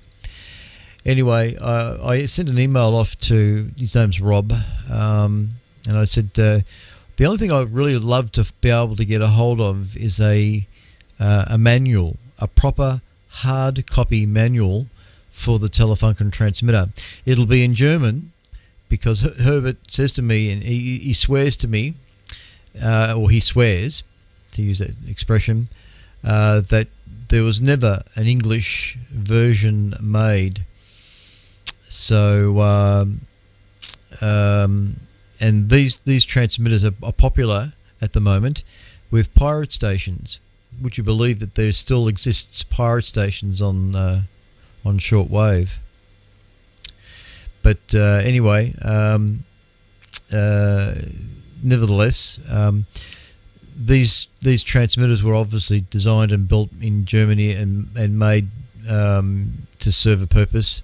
Anyway, I sent an email off to, his name's Rob, and I said the only thing I really would love to be able to get a hold of is a manual, a proper hard copy manual for the Telefunken transmitter. It'll be in German, because Herbert says to me, and he swears to me, or he swears, to use that expression, that there was never an English version made. So, and these transmitters are popular at the moment with pirate stations. Would you believe that there still exists pirate stations on shortwave? But anyway, nevertheless, these transmitters were obviously designed and built in Germany and made to serve a purpose.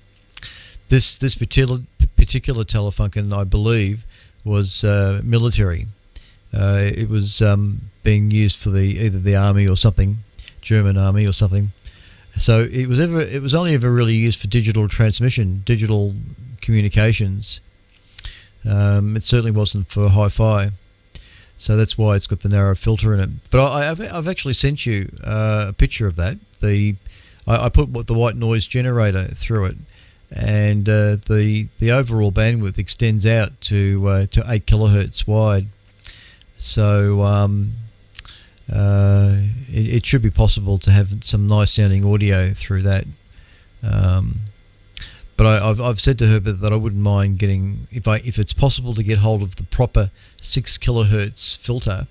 This particular Telefunken, I believe, was military. It was being used for either the army or something, German army or something. So it was only ever really used for digital transmission, digital communications. It certainly wasn't for hi-fi. So that's why it's got the narrow filter in it. But I've actually sent you a picture of that. I put the white noise generator through it, and the overall bandwidth extends out to 8 kilohertz wide. So it should be possible to have some nice sounding audio through that. But I've said to her that I wouldn't mind getting, if it's possible to get hold of the proper 6 kilohertz filter.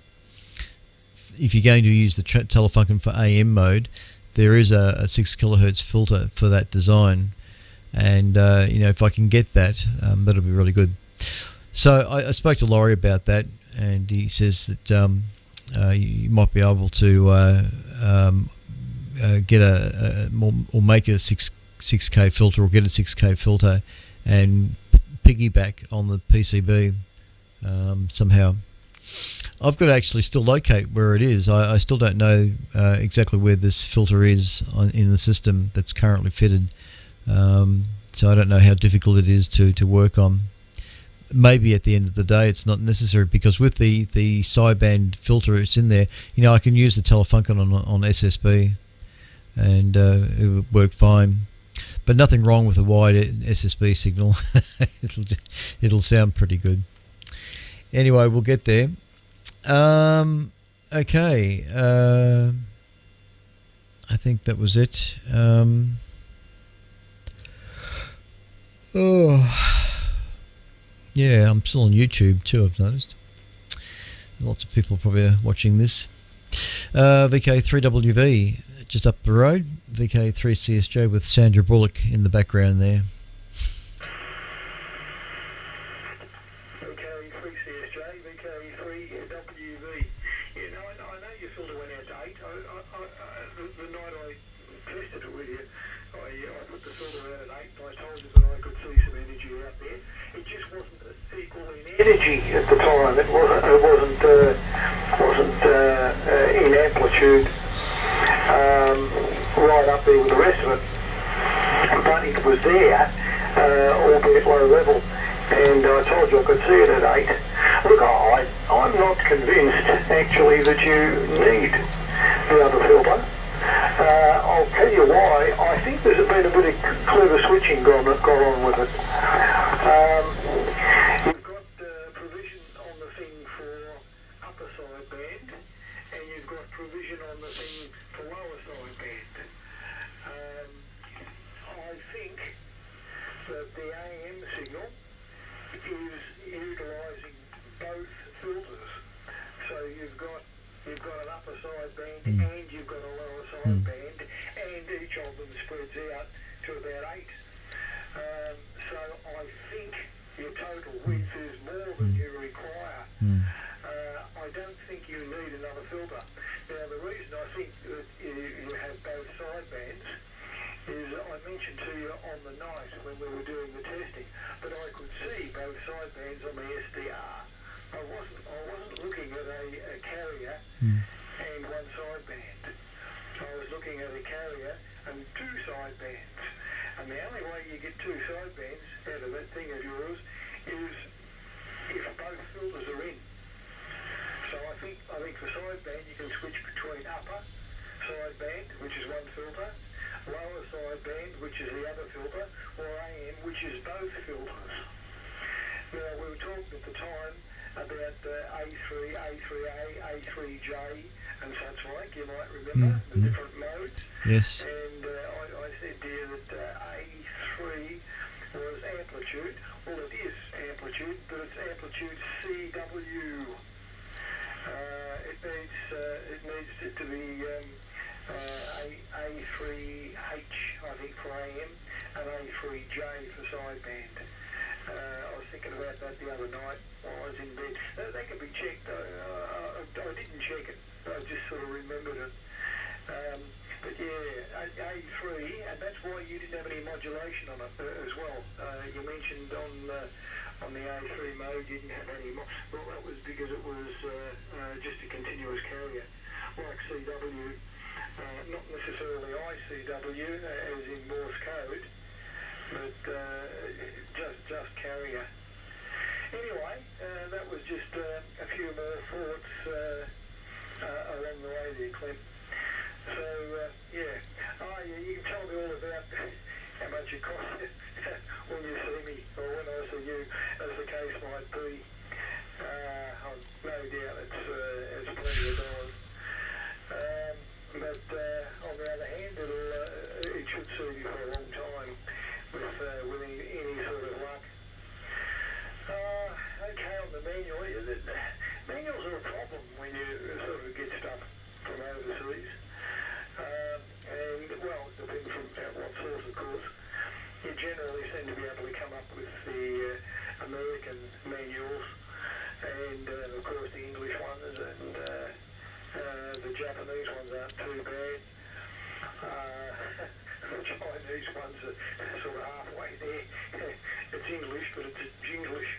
If you're going to use the Telefunken for AM mode, there is a 6 kilohertz filter for that design, and if I can get that, that'll be really good. So I spoke to Laurie about that, and he says that you might be able to get or make a 6K filter, or get a 6K filter and piggyback on the PCB somehow. I've got to actually still locate where it is. I still don't know exactly where this filter is in the system that's currently fitted. So I don't know how difficult it is to work on. Maybe at the end of the day it's not necessary, because with the sideband filter it's in there, I can use the Telefunken on SSB and it would work fine. But nothing wrong with a wide SSB signal. It'll sound pretty good. Anyway, we'll get there. Okay. I think that was it. Yeah, I'm still on YouTube too, I've noticed. Lots of people probably are watching this. VK3WV, just up the road. VK3CSJ with Sandra Bullock in the background there. VK3CSJ, VK3WV. Yeah, no, I know your filter went out to 8. The night I tested it with you, I put the filter out at 8 and I told you that I could see some energy out there. It just wasn't equal in energy at the time. It wasn't in amplitude right up there with the rest of it. But it was there, albeit low level. And I told you I could see it at 8. Look, I'm not convinced actually that you need the other filter. I'll tell you why. I think there's been a bit of clever switching gone on with it. You've got provision on the thing for upper sideband, and you've got provision on the thing for lower sideband. I think that the AM signal is utilising both filters. So you've got an upper sideband and you've got a lower sideband, and each of them spreads out to about 8. So I think your total width is more than you require. I don't think you need another filter. Now the reason I think that you have both sidebands is I mentioned to you on the night when we were doing the testing that I could see both sidebands on the SDR. I wasn't looking at a carrier and one sideband. I was looking at a carrier and 2 sidebands. And the only way you get 2 sidebands out of that thing of yours is if both filters are in. So I think for sideband you can switch between upper sideband, which is one filter, lower sideband, which is the other filter, or AM, which is both filters. Now we were talking at the time about A3, A3A, A3J and such like, you might remember, the different modes. Yes. And I said to you that A3 was amplitude. Well, it is amplitude, but it's amplitude CW. It needs it to be A3H, I think, for AM, and A3J for sideband. I was thinking about that the other night while I was in bed. That can be checked. I didn't check it. I just sort of remembered it. But yeah, A3, and that's why you didn't have any modulation on it as well. You mentioned on the A3 mode you didn't have any. Well, that was because it was just a continuous carrier, like CW. Not necessarily ICW, as in Morse code, but just carrier. Anyway, that was just a few more thoughts along the way there, Clint. So, yeah. You can tell me all about how much it costs when you see me, or when I see you, as the case might be. I've no doubt it's plenty of dollars. But on the other hand, it should serve you for a long time with any sort of luck. Okay, on the manual, manuals are a problem when you sort of get stuff from overseas. And, well, it depends from what source, of course. You generally seem to be able to come up with the American manuals and, of course, the English ones, and the Japanese ones aren't too bad. The Chinese ones are sort of halfway there. It's English, but it's Jinglish.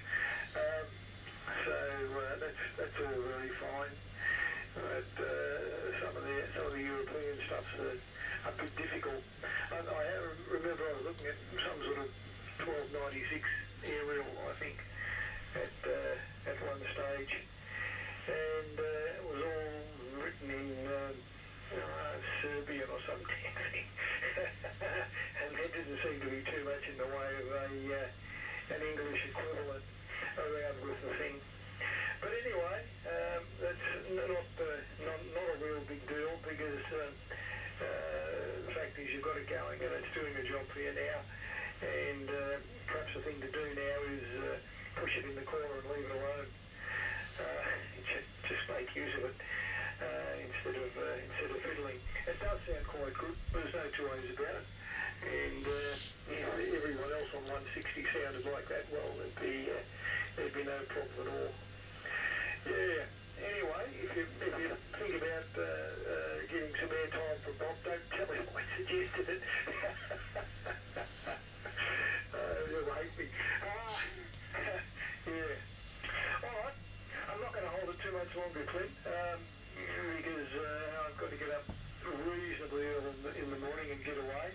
So that's all very fine. But some of the European stuff's a bit difficult. I remember I was looking at some sort of 1296 aerial, I think, at one stage, and it was all written in Serbian or some damn thing, and there didn't seem to be too much in the way of an English equivalent around with the thing. But anyway, that's not a real big deal, because the fact is you've got it going and it's doing a job for you now, and perhaps the thing to do now is push it in the corner and leave it alone. Just make use of it instead of fiddling. It does sound quite good. There's no two ways about it. And if everyone else on 160 sounded like that, well, there'd be no problem at all. Yeah. Anyway, if you think about getting some airtime from Bob, don't tell him I suggested it. He'll hate me. Yeah. All right. I'm not going to hold it too much longer, Clint, because I've got to get up reasonably early in the morning and get away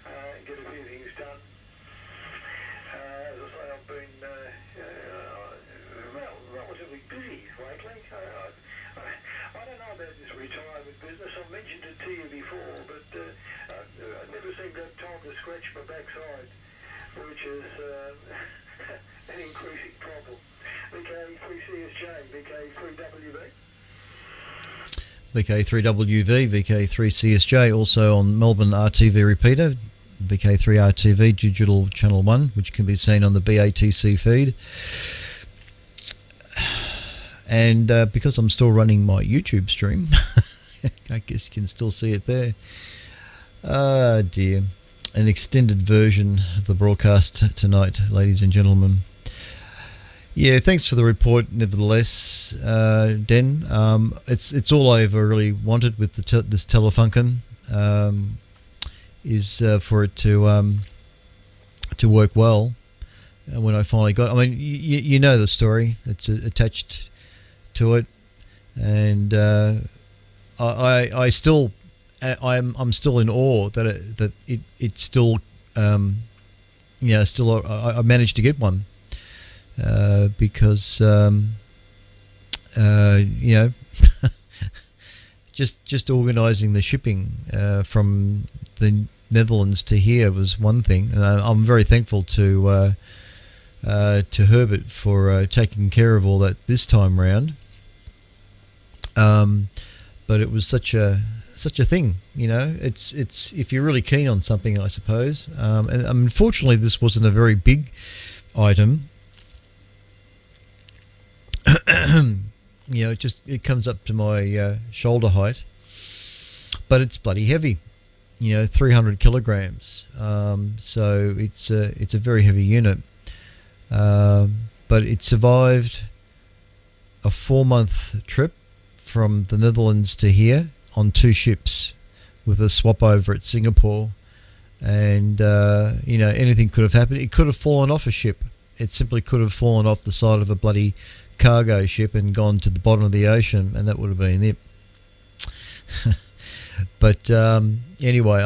and get a few things done. As I say, I've been relatively busy lately. I don't know about this retirement business. I've mentioned it to you before, but I never seem to have time to scratch my backside, which is an increasing problem. VK3CSJ, VK3WV. VK3WV, VK3CSJ, also on Melbourne RTV repeater, VK3RTV Digital Channel 1, which can be seen on the BATC feed. And because I'm still running my YouTube stream, I guess you can still see it there. Ah, dear. An extended version of the broadcast tonight, ladies and gentlemen. Yeah, thanks for the report, nevertheless, Den. It's all I ever really wanted with this Telefunken, is for it to work well. When I finally got, I mean, you know the story. It's attached to it, and I'm still in awe that it still I managed to get one. Because just organising the shipping from the Netherlands to here was one thing, and I'm very thankful to Herbert for taking care of all that this time round. But it was such a thing, It's if you're really keen on something, I suppose. And unfortunately, this wasn't a very big item. It comes up to my shoulder height, but it's bloody heavy. 300 kilograms. So it's a very heavy unit. But it survived a 4-month trip from the Netherlands to here on 2 ships with a swap over at Singapore. And anything could have happened. It could have fallen off a ship. It simply could have fallen off the side of a bloody cargo ship and gone to the bottom of the ocean, and that would have been it. But anyway,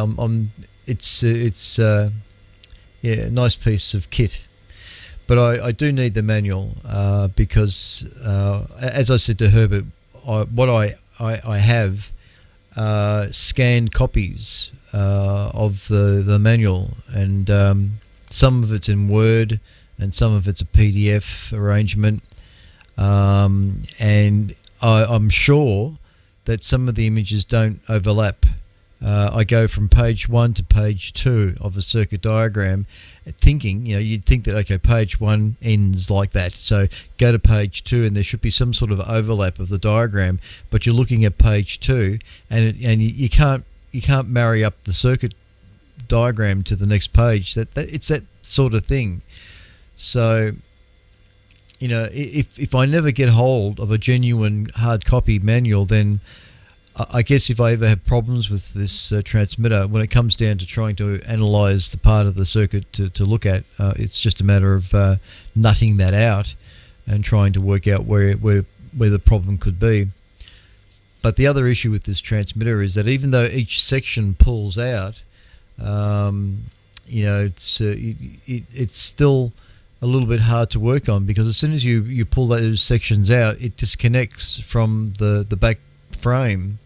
it's a nice piece of kit. But I do need the manual because, as I said to Herbert, I have scanned copies of the manual, and some of it's in Word and some of it's a PDF arrangement. And I'm sure that some of the images don't overlap. I go from page 1 to page 2 of a circuit diagram, thinking, you'd think that, okay, page 1 ends like that, so go to page 2 and there should be some sort of overlap of the diagram, but you're looking at page 2 and you can't marry up the circuit diagram to the next page. It's that sort of thing. So if I never get hold of a genuine hard copy manual, then I guess if I ever have problems with this transmitter, when it comes down to trying to analyse the part of the circuit to look at, it's just a matter of nutting that out and trying to work out where where the problem could be. But the other issue with this transmitter is that even though each section pulls out, it's still a little bit hard to work on, because as soon as you pull those sections out, it disconnects from the back frame.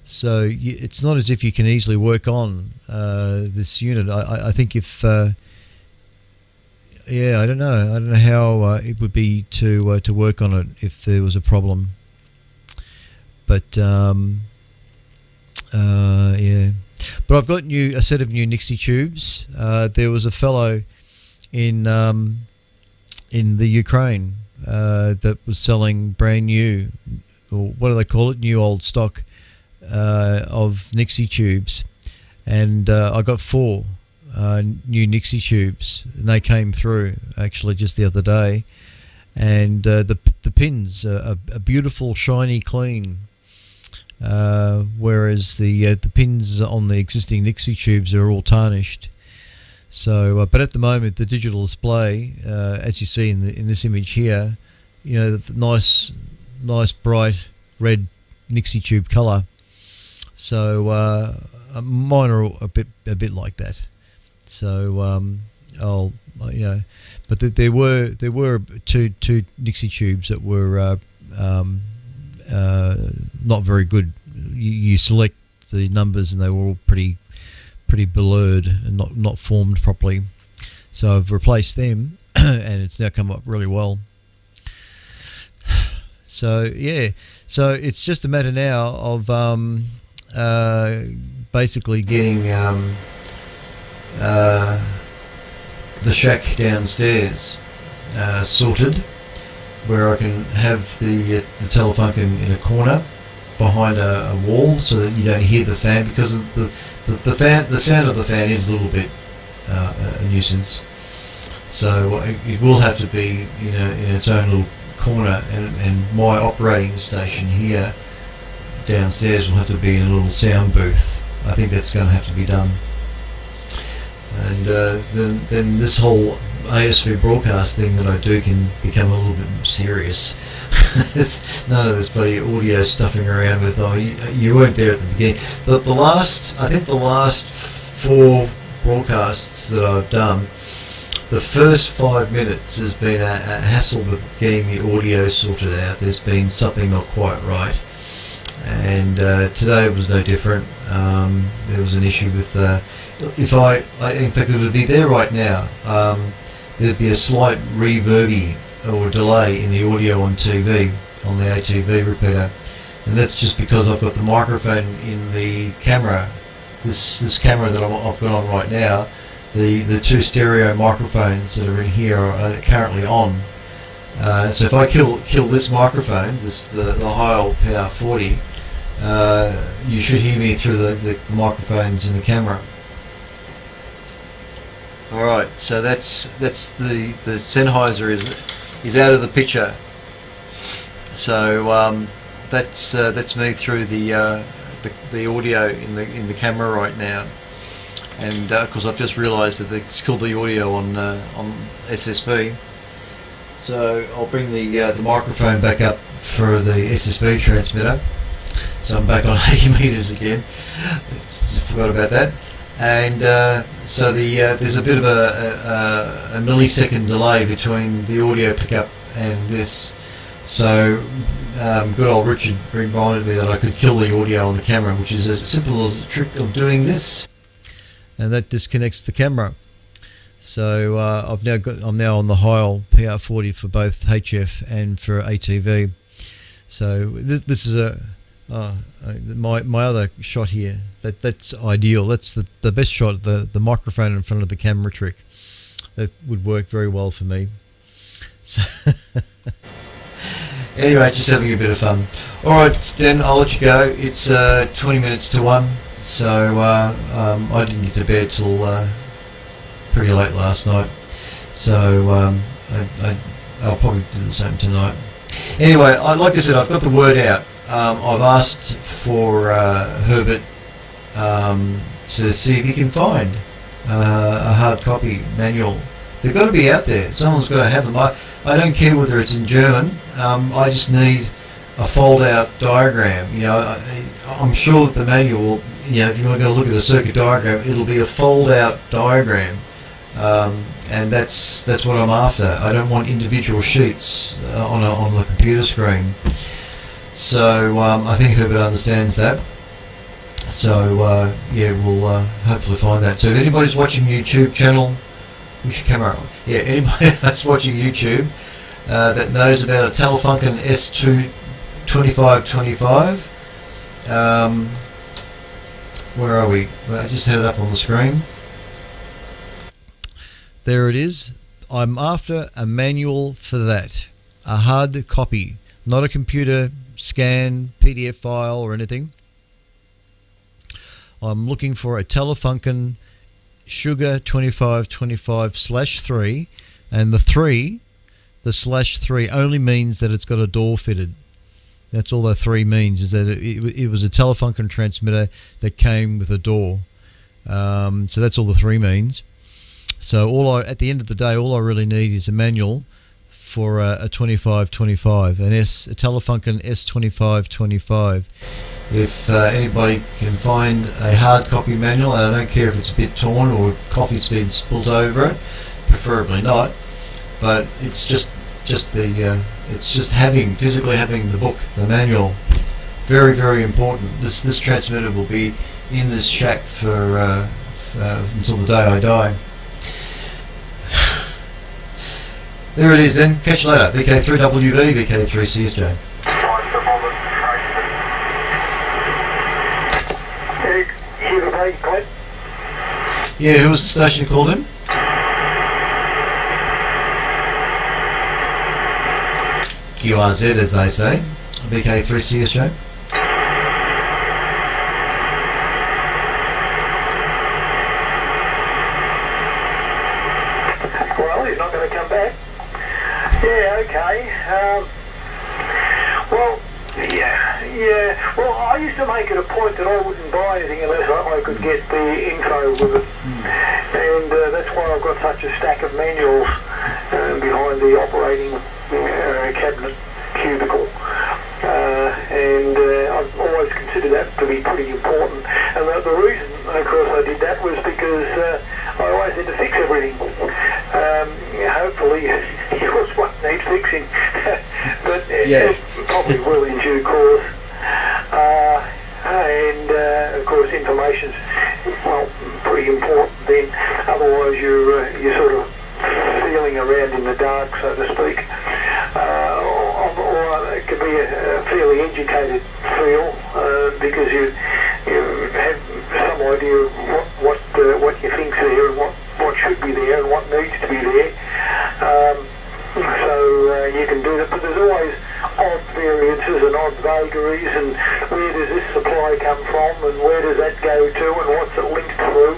So it's not as if you can easily work on this unit. I think if I don't know how it would be to work on it if there was a problem. But but I've got a set of new Nixie tubes. There was a fellow in the Ukraine that was selling brand new, or what do they call it, new old stock of Nixie tubes, and I got 4 new Nixie tubes, and they came through actually just the other day, and the pins are beautiful, shiny, clean, whereas the pins on the existing Nixie tubes are all tarnished. So, but at the moment, the digital display, as you see in this image here, the nice bright red Nixie tube colour. So mine are a bit like that. So but there were two Nixie tubes that were not very good. You select the numbers and they were all pretty blurred and not formed properly. So I've replaced them, and it's now come up really well. So so it's just a matter now of basically getting the shack downstairs sorted, where I can have the Telefunken in a corner behind a wall, so that you don't hear the fan, because the sound of the fan is a little bit a nuisance. So it will have to be in its own little corner, and my operating station here downstairs will have to be in a little sound booth. I think that's going to have to be done. And then this whole ASV broadcast thing that I do can become a little bit serious. It's none of this bloody audio stuffing around with, you weren't there at the beginning. The last 4 broadcasts that I've done, the first 5 minutes has been a hassle with getting the audio sorted out. There's been something not quite right, and today was no different. There was an issue with in fact it would be there right now. There'd be a slight reverby or delay in the audio on TV, on the ATV repeater, and that's just because I've got the microphone in the camera. This camera that I've got on right now, the 2 stereo microphones that are in here are currently on. So if I kill this microphone, the Heil PR40, you should hear me through the microphones in the camera. Alright, so that's the Sennheiser is out of the picture. So that's me through the audio in the camera right now, and of course I've just realised that it's killed the audio on SSB. So I'll bring the microphone back up for the SSB transmitter. So I'm back on 80 meters again. Forgot about that. And so there's a bit of a millisecond delay between the audio pickup and this. So good old Richard reminded me that I could kill the audio on the camera, which is as simple as a trick of doing this, and that disconnects the camera. So I'm now on the Heil PR40 for both HF and for ATV. So this is my other shot here. That's ideal. That's the best shot. The microphone in front of the camera trick. That would work very well for me. So anyway, just having a bit of fun. Alright, Den, I'll let you go. It's 20 minutes to 1. So I didn't get to bed till pretty late last night. So I'll probably do the same tonight. Anyway, like I said, I've got the word out. I've asked for Herbert to see if he can find a hard copy manual. they've got to be out there. Someone's got to have them. I don't care whether it's in German. I just need a fold-out diagram. I'm sure that the manual, if you're going to look at a circuit diagram, it'll be a fold-out diagram, and that's what I'm after. I don't want individual sheets on the computer screen. So I think Herbert understands that. So we'll hopefully find that. So if anybody's watching YouTube channel, which camera? Yeah, anybody that's watching YouTube that knows about a Telefunken S2525. Where are we? Well, I just had it up on the screen. There it is. I'm after a manual for that. A hard copy, not a computer scan, PDF file or anything. I'm looking for a Telefunken Sugar 2525/3, and the /3 only means that it's got a door fitted. That's all that 3 means, is that it was a Telefunken transmitter that came with a door. So that's all the 3 means. So at the end of the day, all I really need is a manual for a 2525, a Telefunken S2525. If anybody can find a hard copy manual, and I don't care if it's a bit torn or coffee's been spilt over it, preferably not, but it's just physically having the book, the manual. Very, very important. This transmitter will be in this shack for until the day I die. There it is then. Catch you later. VK3WV, VK3CSJ. Yeah, who was the station you called in? QRZ, as they say. VK3CSJ. Well, he's not going to come back. Yeah, okay. Well, I used to make it a point that I wouldn't buy anything unless I could get the info with it. And that's why I've got such a stack of manuals behind the operating cabinet cubicle. And I've always considered that to be pretty important. And the reason, of course, I did that was because I always had to fix everything. Hopefully yours won't need fixing, but it probably will in due course. And of course information's pretty important then, otherwise you're sort of feeling around in the dark, so to speak. Or it could be a fairly educated feel, because you have some idea of what you think's there and what should be there and what needs to be there. So you can do that, but there's always odd variances and odd vagaries, and where does this supply come from and where does that go to and what's it linked through.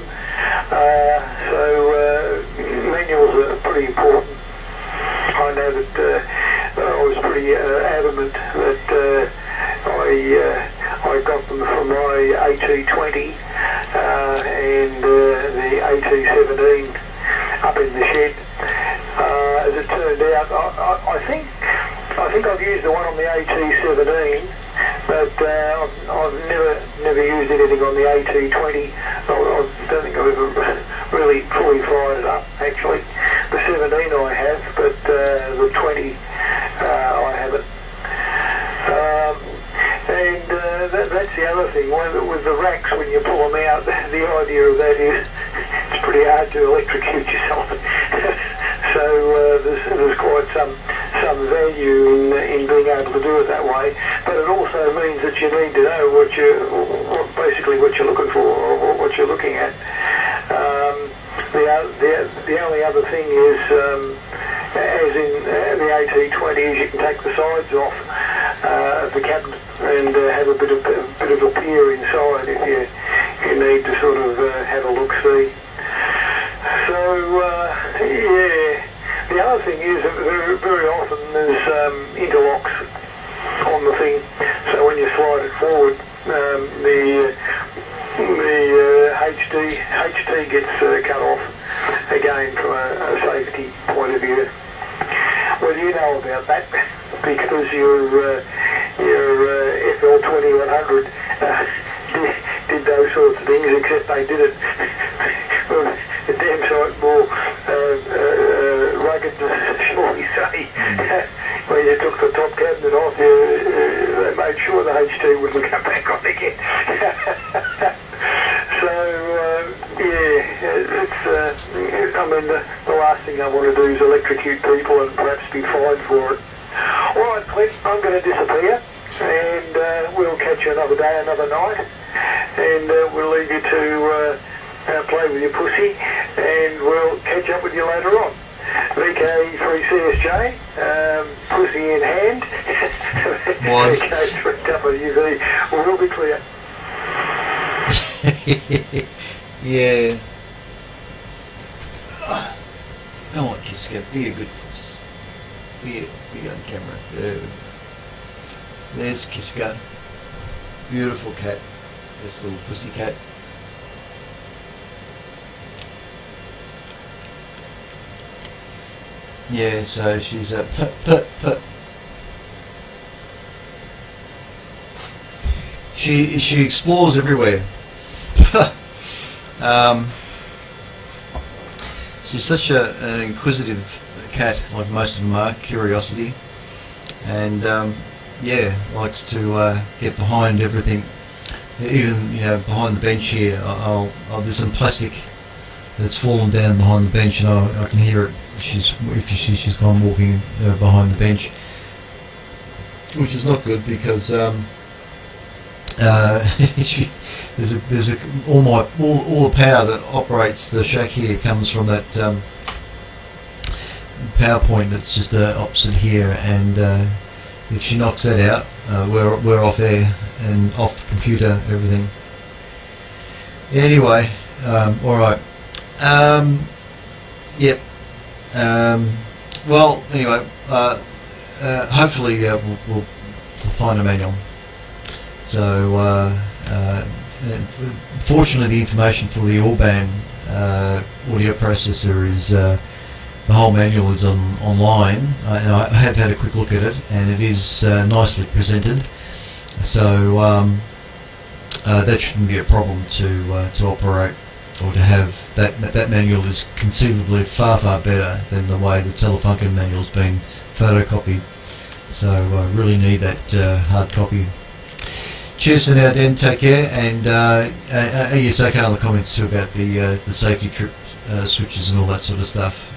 So manuals are pretty important. I know that I was pretty adamant that I got them from my AT20 and the AT17 up in the shed. As it turned out, I think I've used the one on the AT17, but I've never used anything on the AT20. I don't think I've ever really fully fired it up, actually. The 17 I have, but the 20 I haven't. And that's the other thing, with the racks, when you pull them out, the idea of that is it's pretty hard to electrocute yourself. So there's quite some value in being able to do it that way, but it also means that you need to know what you're looking for or what you're looking at. The only other thing is, as in the AT20s, you can take the sides off of the cabinet and have a bit of a peer inside if you need to sort of have a look-see. So the other thing is that very often there's interlocks on the thing, so when you slide it forward, the HT gets cut off, again from a safety point of view. Well, you know about that because your FL 2100 did those sorts of things, except they did it with a damn sight more rugged, shall we say. When you took the top cabinet off, they made sure the HT wouldn't come back on again. So, I mean, the last thing I want to do is electrocute people and perhaps be fined for it. All right, Clint, I'm going to disappear, and we'll catch you another day, another night, and we'll leave you to play with your pussy, and we'll catch up with you later on. VK3CSJ, pussy in hand. Was. VK3WV, we'll be clear. Yeah. Come on, Kiska, be a good puss. Be on camera. There's Kiska. Beautiful cat. This little pussy cat. Yeah, so she's a She explores everywhere. She's such an inquisitive cat, like most of them are, curiosity, and likes to get behind everything. Even behind the bench here, there's some plastic that's fallen down behind the bench, and I can hear it. She's gone walking behind the bench, which is not good because all the power that operates the shack here comes from that power point that's just opposite here, and if she knocks that out, we're off air and off computer, everything. Anyway, all right. Yep. Well, anyway, hopefully we'll find a manual. So, fortunately, the information for the Orban audio processor is the whole manual is online, and I have had a quick look at it, and it is nicely presented. So that shouldn't be a problem to operate. Or to have that manual is conceivably far better than the way the Telefunken manual's been photocopied. So I really need that hard copy. Cheers for now, Dan. Take care. And yes, okay, other comments too about the safety trip switches and all that sort of stuff.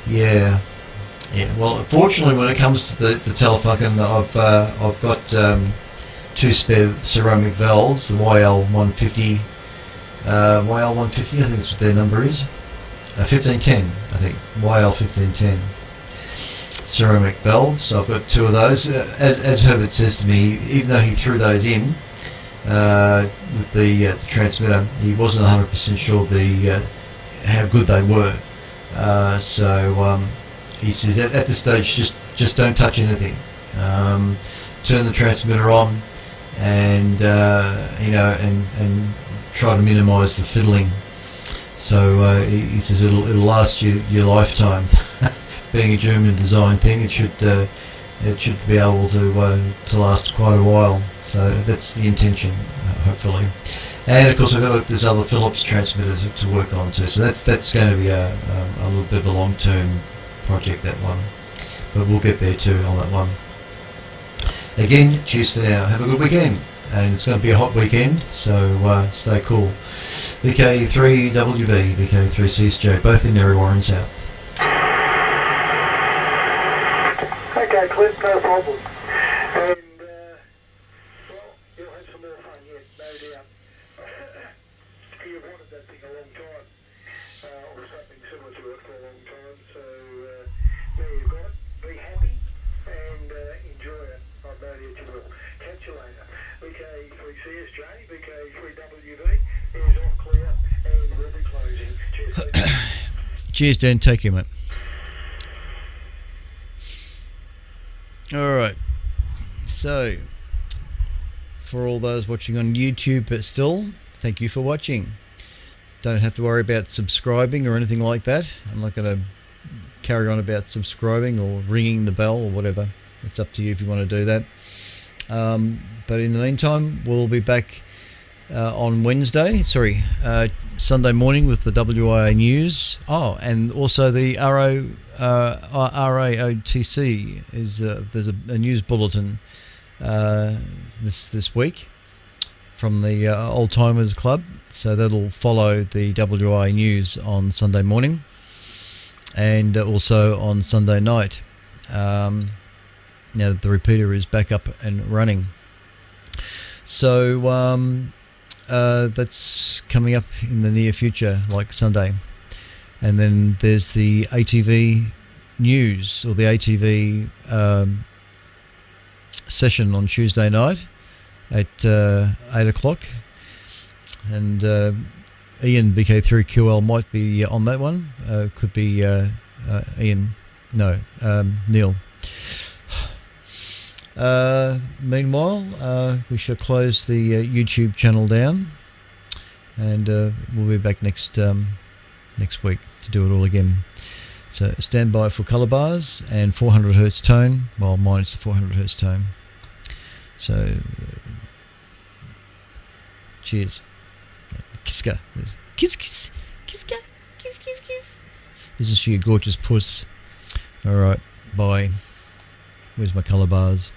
Yeah. Well, fortunately, when it comes to the Telefunken, I've got two spare ceramic valves, the YL150, YL150, I think that's what their number is, 1510, I think, YL1510 ceramic valves. So I've got two of those. As Herbert says to me, even though he threw those in with the transmitter, he wasn't 100% sure how good they were. So he says at this stage, just don't touch anything. Turn the transmitter on, and and try to minimise the fiddling. So he says it'll last you your lifetime. Being a German design thing, it should be able to last quite a while. So that's the intention, hopefully. And of course, I've got this other Philips transmitters to work on too. So that's going to be a little bit of a long-term project, that one. But we'll get there too on that one. Again, cheers for now. Have a good weekend. And it's going to be a hot weekend, so stay cool. VK3WV, VK3CSJ, both in Mary Warren South. Okay, Clint, no problem. And, well, you'll have some more fun yet, no doubt. You've wanted that thing a long time, or something similar to it for a long time, so now you've got it. Be happy and enjoy it. I've no doubt you will. Catch you later. VK3CSJ, VK3WV is off clear and we'll be closing. Cheers, mate. Cheers, Dan. Take care, mate. Alright, so for all those watching on YouTube, but still, thank you for watching. don't have to worry about subscribing or anything like that. I'm not going to carry on about subscribing or ringing the bell or whatever. It's up to you if you want to do that. But in the meantime, we'll be back on Sunday morning with the WIA news. Oh, and also the RAOTC is there's a news bulletin this week from the Old Timers Club, so that'll follow the WIA news on Sunday morning and also on Sunday night. Now that the repeater is back up and running. So that's coming up in the near future, like Sunday. And then there's the ATV news, or the ATV session on Tuesday night at 8 o'clock. And Ian, BK3QL, might be on that one. Could be Ian. No, Neil. Meanwhile, we shall close the YouTube channel down, and we'll be back next week to do it all again. So stand by for colour bars and 400 hertz tone. Well, minus the 400 hertz tone. So cheers. Kiska. Kiss, kiss, kiska, kiss, kiss, kiss. This is for you, gorgeous puss. All right, bye. Where's my colour bars?